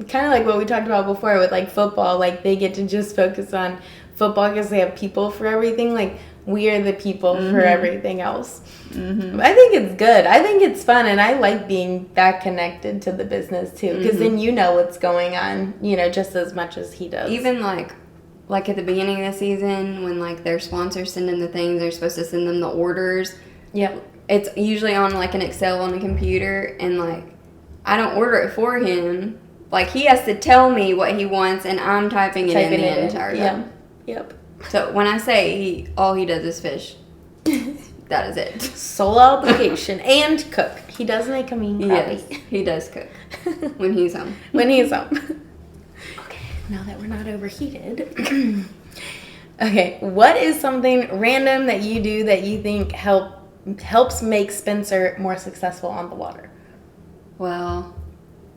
kind of like what we talked about before with, like, football. Like, they get to just focus on football because they have people for everything. Like, we are the people for everything else. I think it's good. I think it's fun, and I like being that connected to the business, too, because then you know what's going on, you know, just as much as he does. Even, like at the beginning of the season, when, like, their sponsors send in the things, they're supposed to send them the orders. Yep. It's usually on, like, an Excel on a computer, and, like, I don't order it for him. Like, he has to tell me what he wants, and I'm typing it in the entire time. Yep. So, when I say all he does is fish, that is it. Sole obligation. And cook. He does make a mean Yes, he does cook when he's home. When he's home. Okay, now that we're not overheated. Okay, what is something random that you do that you think helps make Spencer more successful on the water? Well,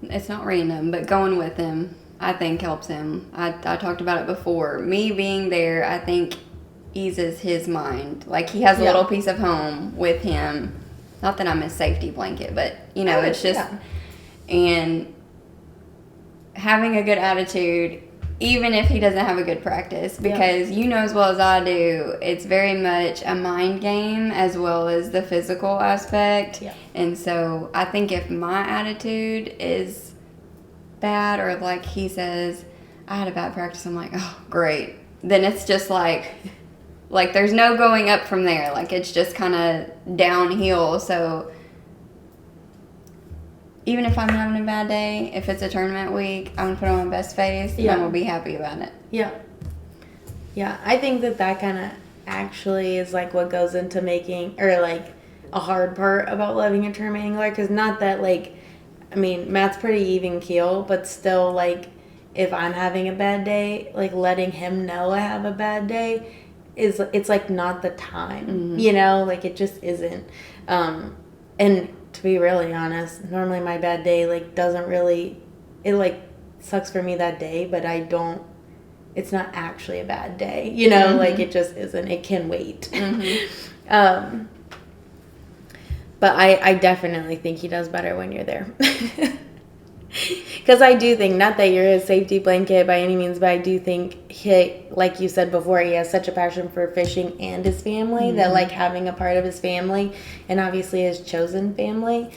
it's not random, but going with him. I think helps him. I talked about it before. Me being there, I think eases his mind. Like, he has a little piece of home with him. Not that I'm his safety blanket, but, you know, it's just... Yeah. And having a good attitude, even if he doesn't have a good practice, because you know as well as I do, it's very much a mind game as well as the physical aspect. Yeah. And so I think if my attitude is bad, or like he says, I had a bad practice, I'm like, oh, great. Then it's just like there's no going up from there. Like, it's just kind of downhill. So even if I'm having a bad day, if it's a tournament week, I'm going to put on my best face, and I'm going to be happy about it. Yeah. Yeah, I think that kind of actually is, like, what goes into making, or, like, a hard part about loving a tournament angler. Because not that, like, I mean, Matt's pretty even keel, but still, like, if I'm having a bad day, like, letting him know I have a bad day it's, like, not the time, you know? Like, it just isn't. And to be really honest, normally my bad day, like, doesn't really, it, like, sucks for me that day, but it's not actually a bad day, you know? Like, it just isn't. It can wait. But I definitely think he does better when you're there. Because I do think, not that you're his safety blanket by any means, but I do think he, like you said before, he has such a passion for fishing and his family that, like, having a part of his family, and obviously his chosen family,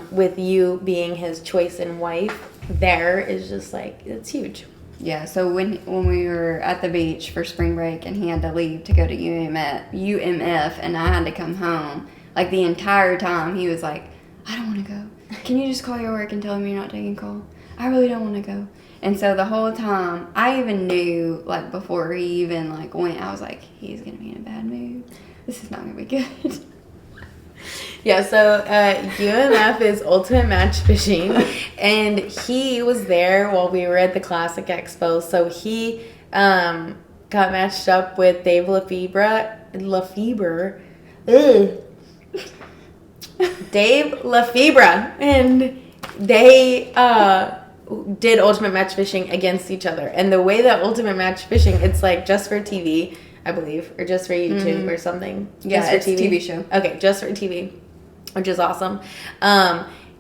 with you being his choice and wife, there is just, like, it's huge. Yeah, so when we were at the beach for spring break and he had to leave to go to UMF and I had to come home, like, the entire time he was like, I don't want to go. Can you just call your work and tell them you're not taking call? I really don't want to go. And so the whole time, I even knew, like, before he even, like, went, I was like, he's going to be in a bad mood. This is not going to be good. Yeah, so UMF is Ultimate Match Fishing, and he was there while we were at the Classic Expo. So he got matched up with Dave Lefebvre. Dave Lefebvre, and they did Ultimate Match Fishing against each other. And the way that Ultimate Match Fishing, it's like just for TV, I believe, or just for YouTube or something. Yeah, just for it's TV. TV show. Okay, just for TV, which is awesome.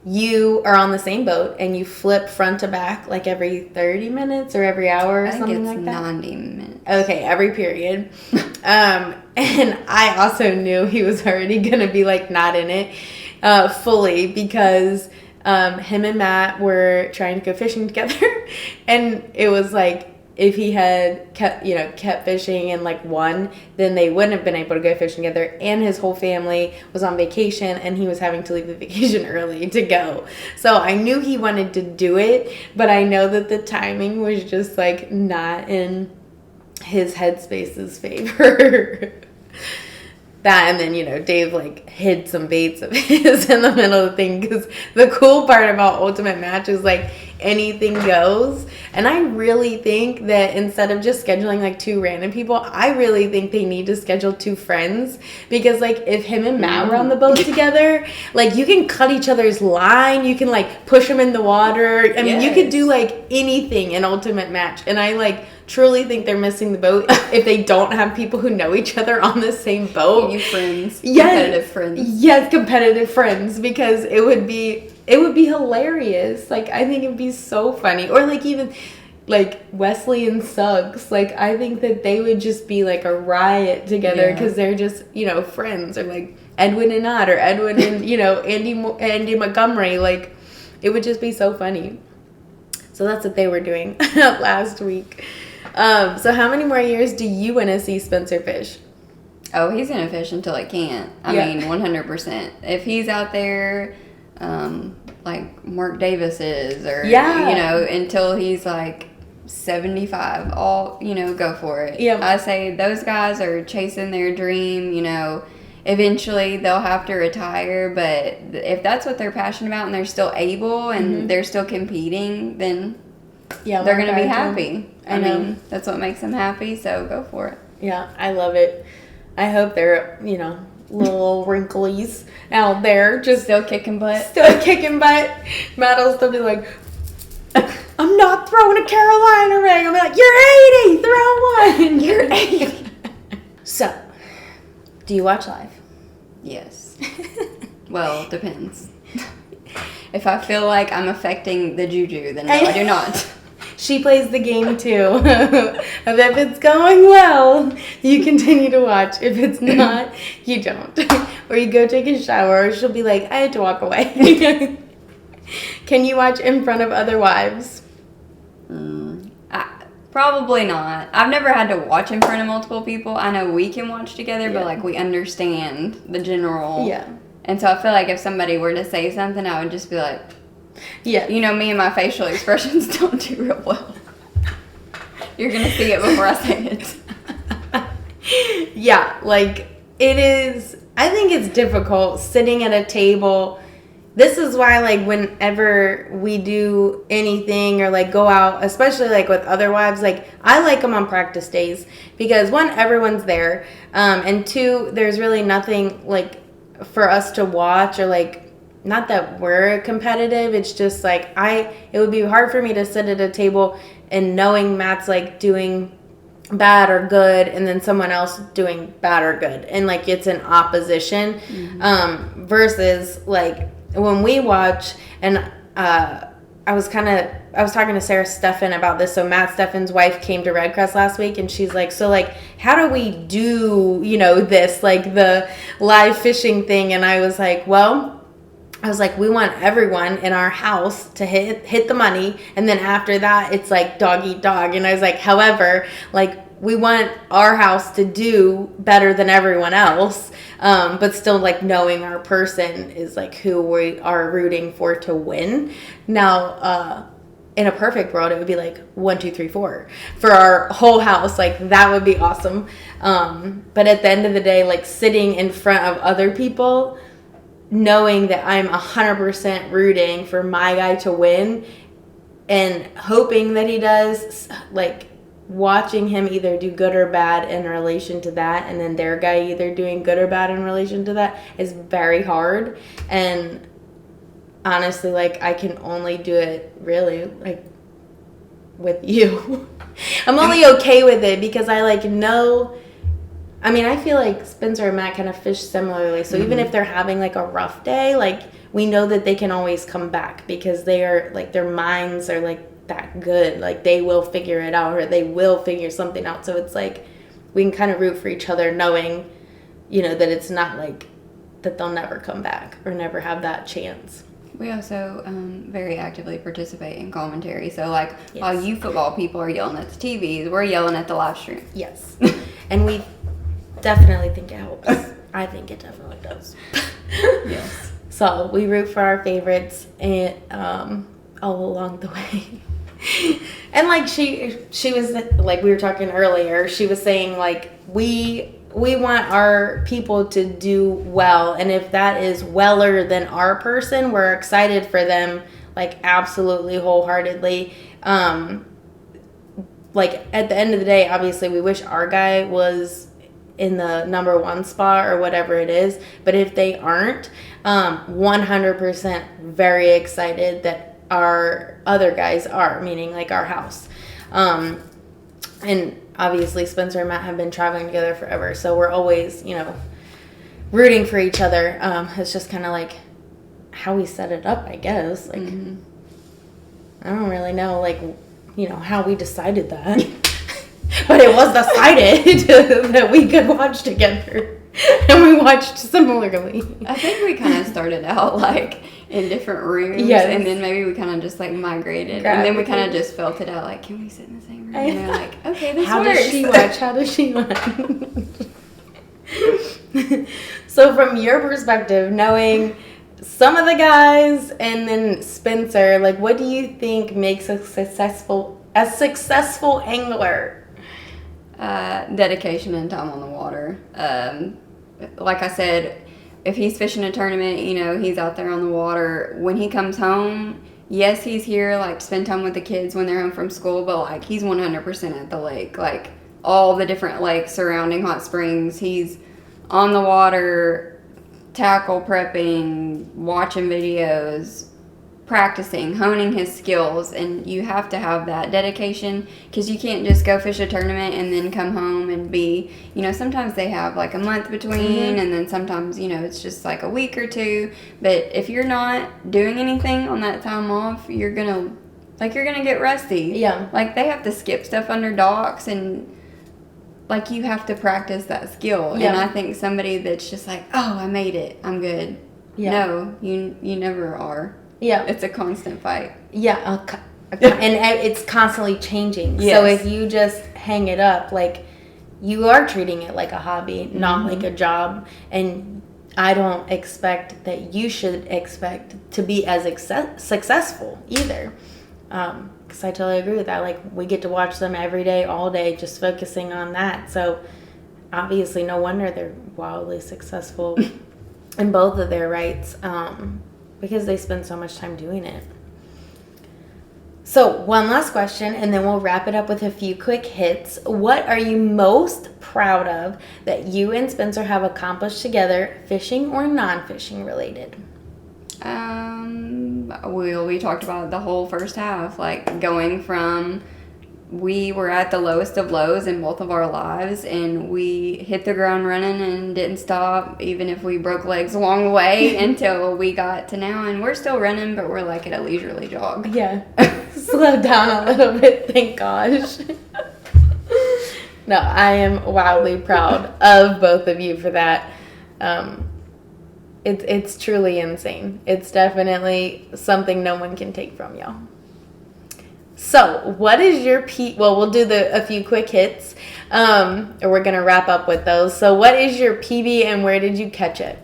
You are on the same boat and you flip front to back like every 30 minutes or every hour or something like that. 90 minutes. Okay, every period. And I also knew he was already going to be, like, not in it fully because him and Matt were trying to go fishing together. And it was like, if he had kept fishing and, like, won, then they wouldn't have been able to go fishing together. And his whole family was on vacation and he was having to leave the vacation early to go. So I knew he wanted to do it, but I know that the timing was just, like, not in his headspace's favor. That, and then, Dave, like, hid some baits of his in the middle of the thing, because the cool part about Ultimate Match is, like, anything goes. And I really think that instead of just scheduling, like, 2 random people, I really think they need to schedule 2 friends, because, like, if him and Matt were on the boat together, like, you can cut each other's line, you can, like, push them in the water. I mean, you could do, like, anything in Ultimate Match. And I, like, truly think they're missing the boat if they don't have people who know each other on the same boat. You friends. Yes. Competitive friends. Yes, competitive friends, because it would be hilarious. Like, I think it'd be so funny. Or, like, even, like, Wesley and Suggs. Like, I think that they would just be, like, a riot together, because they're just, friends. Or, like, Edwin and Odd, or Edwin and, Andy Montgomery. Like, it would just be so funny. So that's what they were doing last week. So how many more years do you want to see Spencer fish? Oh, he's going to fish until he can't. I mean, 100%. If he's out there, like Mark Davis is, or, until he's like 75, go for it. Yeah. I say those guys are chasing their dream, eventually they'll have to retire, but if that's what they're passionate about and they're still able and they're still comting, then they're going to be happy. I mean, that's what makes them happy, so go for it. Yeah, I love it. I hope they're, little wrinklies out there just still kicking butt. Matt will still be like I'm not throwing a Carolina ring. I'm like, you're 80, throw one. You're 80. So, do you watch live? Yes. Well, depends. If I feel like I'm affecting the juju, then no, I do not. She plays the game too. If it's going well, you continue to watch. If it's not, you don't. Or you go take a shower, or she'll be like, I had to walk away. Can you watch in front of other wives? Probably not. I've never had to watch in front of multiple people. I know we can watch together, but like we understand the general. Yeah. And so I feel like if somebody were to say something, I would just be like, yeah. You know, me and my facial expressions don't do real well. You're going to see it before I say it. Yeah, like it is, I think it's difficult sitting at a table. This is why, like, whenever we do anything or, like, go out, especially, like, with other wives, like, I like them on practice days because, one, everyone's there, and two, there's really nothing, like, for us to watch or, like, not that we're competitive, it's just, like, it would be hard for me to sit at a table and knowing Matt's, like, doing bad or good and then someone else doing bad or good, and, like, it's an opposition, versus, like, when we watch, and I was talking to Sarah Steffen about this. So Matt Steffen's wife came to Red Crest last week, and she's like, so, like, how do we do, this, like, the live fishing thing? And I was like, we want everyone in our house to hit the money, and then after that, it's like dog eat dog. And I was like, however, like, we want our house to do better than everyone else, but still, like, knowing our person is, like, who we are rooting for to win. Now, in a perfect world, it would be, like, 1, 2, 3, 4 for our whole house. Like, that would be awesome. But at the end of the day, like, sitting in front of other people, knowing that I'm 100% rooting for my guy to win and hoping that he does, like, watching him either do good or bad in relation to that, and then their guy either doing good or bad in relation to that, is very hard. And honestly, like, I can only do it really, like, with you. I'm only okay with it because I, like, know, I mean, I feel like Spencer and Matt kind of fish similarly. So even if they're having, like, a rough day, like, we know that they can always come back because they are, like, their minds are, like, that good. Like, they will figure it out, or they will figure something out. So it's like we can kind of root for each other, knowing, that it's not like that they'll never come back or never have that chance. We also very actively participate in commentary. So, like, yes. While you football people are yelling at the TVs, we're yelling at the live stream. Yes. And we definitely think it helps. I think it definitely does. Yes. So we root for our favorites and all along the way. And, like, she was, like, we were talking earlier, she was saying, like, we want our people to do well, and if that is weller than our person, we're excited for them, like, absolutely wholeheartedly. Like, at the end of the day, obviously we wish our guy was in the number 1 spot or whatever it is, but if they aren't, 100% very excited that our other guys are, meaning, like, our house. And obviously Spencer and Matt have been traveling together forever, so we're always, rooting for each other. It's just kind of like how we set it up, I guess. Like, I don't really know, like, how we decided that. But it was decided that we could watch together. And we watched similarly. I think we kind of started out, like, in different rooms. Yes. And then maybe we kind of just, like, migrated. And then we kind of just felt it out, like, can we sit in the same room? And they're like, okay, this How works. does she watch? How does she watch? So from your perspective, knowing some of the guys and then Spencer, like, what do you think makes a successful angler? Dedication and time on the water. Like I said, if he's fishing a tournament, he's out there on the water. When he comes home, yes, he's here, like, to spend time with the kids when they're home from school, but, like, he's 100% at the lake. Like, all the different lakes surrounding Hot Springs, he's on the water, tackle prepping, watching videos, practicing, honing his skills, and you have to have that dedication, because you can't just go fish a tournament and then come home and be, sometimes they have like a month between, and then sometimes, it's just like a week or two. But if you're not doing anything on that time off, you're gonna get rusty. Yeah. Like, they have to skip stuff under docks, and like, you have to practice that skill. Yeah. And I think somebody that's just like, oh, I made it, I'm good. Yeah. No, you never are. Yeah. It's a constant fight. Yeah. And it's constantly changing. Yes. So if you just hang it up, like, you are treating it like a hobby, not like a job. And I don't expect that you should expect to be as successful either. Because I totally agree with that. Like, we get to watch them every day, all day, just focusing on that. So obviously, no wonder they're wildly successful in both of their rights, because they spend so much time doing it. So one last question, and then we'll wrap it up with a few quick hits. What are you most proud of that you and Spencer have accomplished together, fishing or non-fishing related? We talked about the whole first half, like going from, we were at the lowest of lows in both of our lives, and we hit the ground running and didn't stop, even if we broke legs along the way, until we got to now. And we're still running, but we're like at a leisurely jog. Yeah. Slow down a little bit, thank gosh. No, I am wildly proud of both of you for that. It's truly insane. It's definitely something no one can take from y'all. So, what is your well, we'll do a few quick hits, and we're going to wrap up with those. So, what is your PB and where did you catch it?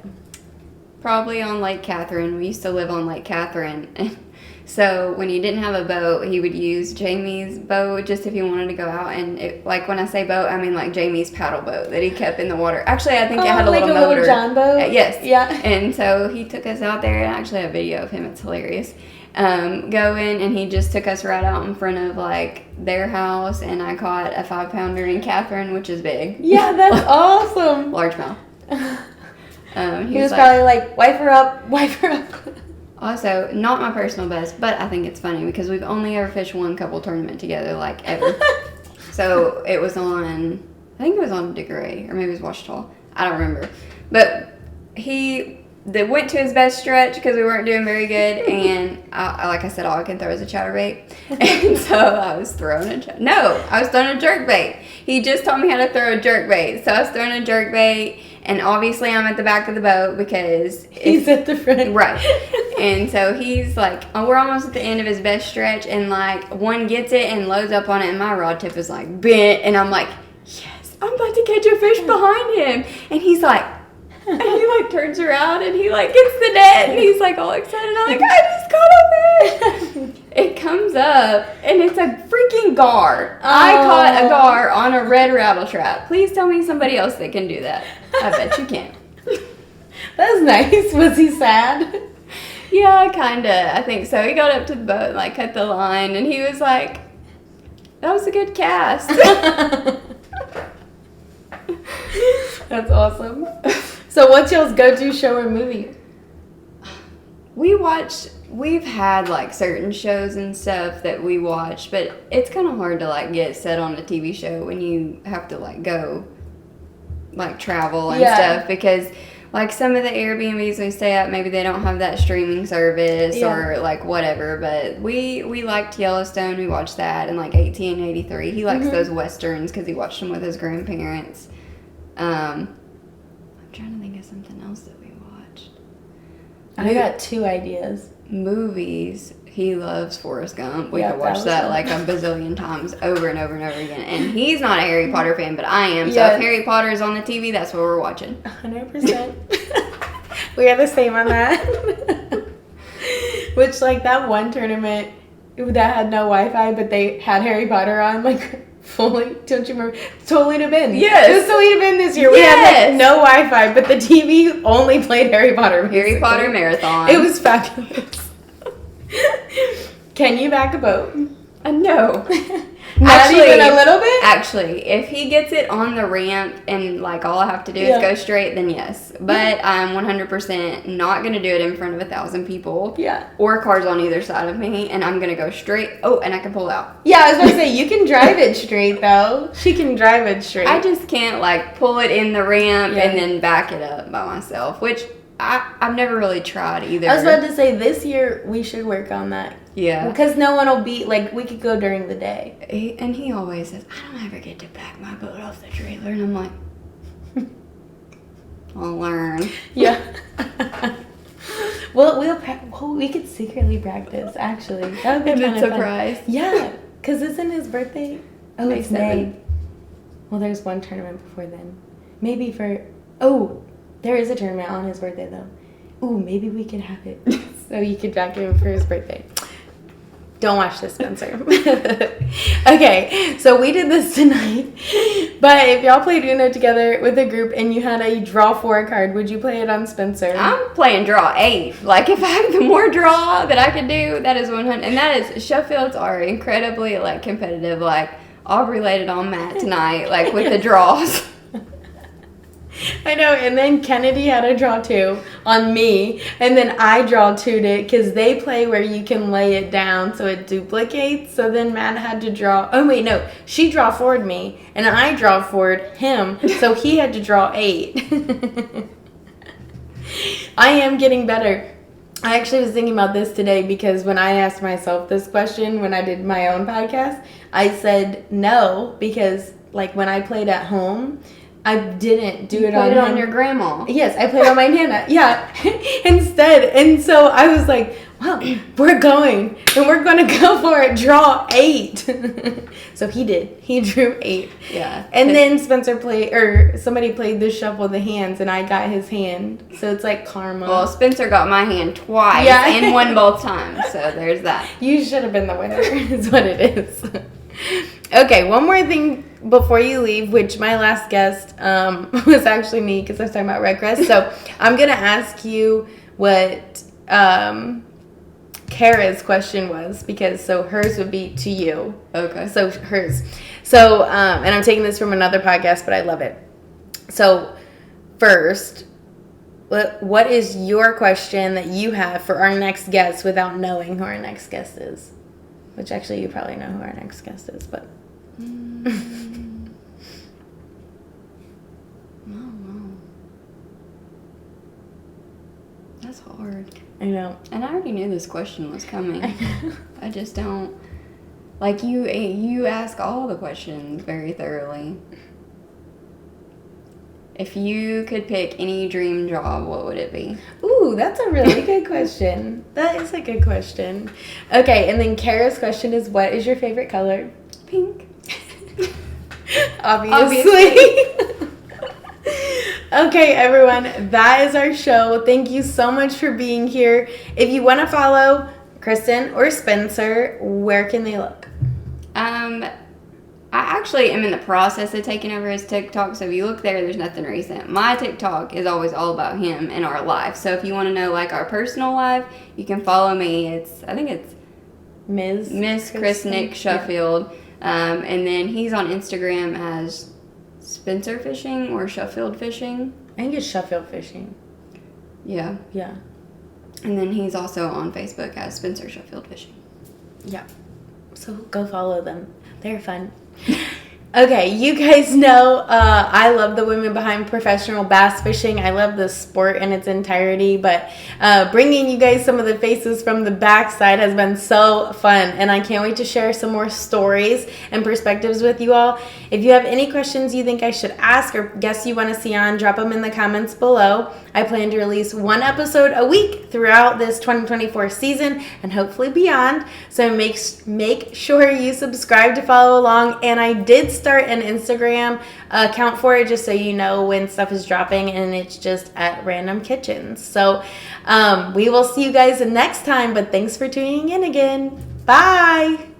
Probably on Lake Catherine. We used to live on Lake Catherine. So, when he didn't have a boat, he would use Jamie's boat just if he wanted to go out. And, like, when I say boat, I mean, like, Jamie's paddle boat that he kept in the water. Actually, I think it had a little motor. Little John boat? Yes. Yeah. And so, he took us out there, and I actually have a video of him. It's hilarious. Going, and he just took us right out in front of like their house, and I caught a 5-pounder in Catherine, which is big. Yeah, that's awesome. Largemouth. He was probably like, wipe her up. Also, not my personal best, but I think it's funny because we've only ever fished one couple tournament together, like ever. So it was I think it was on Dickory, or maybe it was Washita. I don't remember. But they went to his best stretch because we weren't doing very good, and like I said, all I can throw is a chatterbait. And so I was throwing a jerkbait. He just taught me how to throw a jerkbait. So I was throwing a jerkbait, and obviously I'm at the back of the boat because he's at the front. Right. And so he's like, we're almost at the end of his best stretch, and like one gets it and loads up on it, and my rod tip is like bent, and I'm like, yes, I'm about to catch a fish behind him. And he's like, and he like turns around and he like gets the net, and he's like all excited. I'm like, I just caught a fish. It comes up and it's a freaking gar. Oh. I caught a gar on a red rattle trap. Please tell me somebody else that can do that. I bet you can. That's nice. Was he sad? Yeah, kinda. I think so. He got up to the boat and like cut the line, and he was like, that was a good cast. That's awesome. So what's y'all's go-to show or movie? We've had like certain shows and stuff that we watch, but it's kind of hard to like get set on a TV show when you have to like go like travel and stuff, because like some of the Airbnbs we stay at, maybe they don't have that streaming service or like whatever, but we liked Yellowstone. We watched that, and like 1883. He likes those westerns because he watched them with his grandparents. I'm trying to think of something else that we watched. I got 2 ideas. Movies. He loves Forrest Gump. We could watch that like a bazillion times over and over and over again. And he's not a Harry Potter fan, but I am. So if Harry Potter is on the TV, that's what we're watching. 100%. We are the same on that. Which, like, that one tournament that had no Wi-Fi, but they had Harry Potter on, like, fully. Don't you remember? Totally to Bin. Yes. It was Totally to Bin this year. We had, like, no Wi-Fi, but the TV only played Harry Potter. Harry Potter marathon. It was fabulous. Can you back a boat? No. Not even a little bit? Actually, if he gets it on the ramp and like all I have to do is go straight, then yes. But I'm 100% not going to do it in front of 1,000 people. Yeah. Or cars on either side of me, and I'm going to go straight. Oh, and I can pull out. Yeah, I was going to say, you can drive it straight though. She can drive it straight. I just can't like pull it in the ramp and then back it up by myself, which I've never really tried either. I was about to say, this year we should work on that. Yeah. Because no one will be, like, we could go during the day. He always says, I don't ever get to back my boat off the trailer. And I'm like, I'll learn. Yeah. Well, we could secretly practice, actually. That would be kind of surprise. Fun. Yeah. Because isn't his birthday? Oh, May it's 7th. May. Well, there's one tournament before then. Maybe for... Oh, there is a tournament on his birthday, though. Ooh, maybe we could have it so you could back him for his birthday. Don't watch this, Spencer. Okay, so we did this tonight. But if y'all played Uno together with a group and you had a draw 4 card, would you play it on Spencer? I'm playing draw 8. Like, if I have the more draw that I can do, that is 100. And that is, Sheffields are incredibly, like, competitive. Like, Aubrey laid it on Matt tonight, like, with the draws. I know, and then Kennedy had a draw 2 on me, and then I draw 2'd it because they play where you can lay it down so it duplicates. So then Matt had to draw. Oh wait, no, she draw 4'd me, and I draw 4'd him, so he had to draw 8. I am getting better. I actually was thinking about this today because when I asked myself this question when I did my own podcast, I said no because like when I played at home, I didn't do it on your grandma. Yes, I played on my Nana. Yeah, instead. And so I was like, well, we're going. And we're going to go for it. Draw 8. So he did. He drew 8. Yeah. And then Spencer played, or somebody played the shuffle of the hands, and I got his hand. So it's like karma. Well, Spencer got my hand twice and won both times. So there's that. You should have been the winner, is what it is. Okay, one more thing before you leave, which my last guest was actually me because I was talking about red crest. So I'm going to ask you what Kara's question was because so hers would be to you. Okay. So hers. So, and I'm taking this from another podcast, but I love it. So first, what is your question that you have for our next guest without knowing who our next guest is? Which actually you probably know who our next guest is, but... I don't know. That's hard. I know. And I already knew this question was coming. I just don't... Like, you ask all the questions very thoroughly. If you could pick any dream job, what would it be? Ooh, that's a really good question. That is a good question. Okay, and then Kara's question is, what is your favorite color? Pink. Obviously. Okay, everyone, that is our show. Thank you so much for being here. If you want to follow Kristin or Spencer, where can they look? I actually am in the process of taking over his TikTok, so if you look there, there's nothing recent. My TikTok is always all about him and our life. So if you want to know like our personal life, you can follow me. I think it's Miss Chris Nick Sheffield. Yeah. And then he's on Instagram as Spencer Fishing or Sheffield Fishing. I think it's Sheffield Fishing. Yeah. Yeah. And then he's also on Facebook as Spencer Sheffield Fishing. Yeah. So go follow them. They're fun. Okay, you guys know I love the women behind Professional Bass Fishing. I love the sport in its entirety, but bringing you guys some of the faces from the backside has been so fun, and I can't wait to share some more stories and perspectives with you all. If you have any questions you think I should ask or guests you want to see on, drop them in the comments below. I plan to release one episode a week throughout this 2024 season and hopefully beyond, so make sure you subscribe to follow along, and I did start an Instagram account for it just so you know when stuff is dropping, and it's just at Random Kitchens. So we will see you guys next time, but thanks for tuning in again. Bye!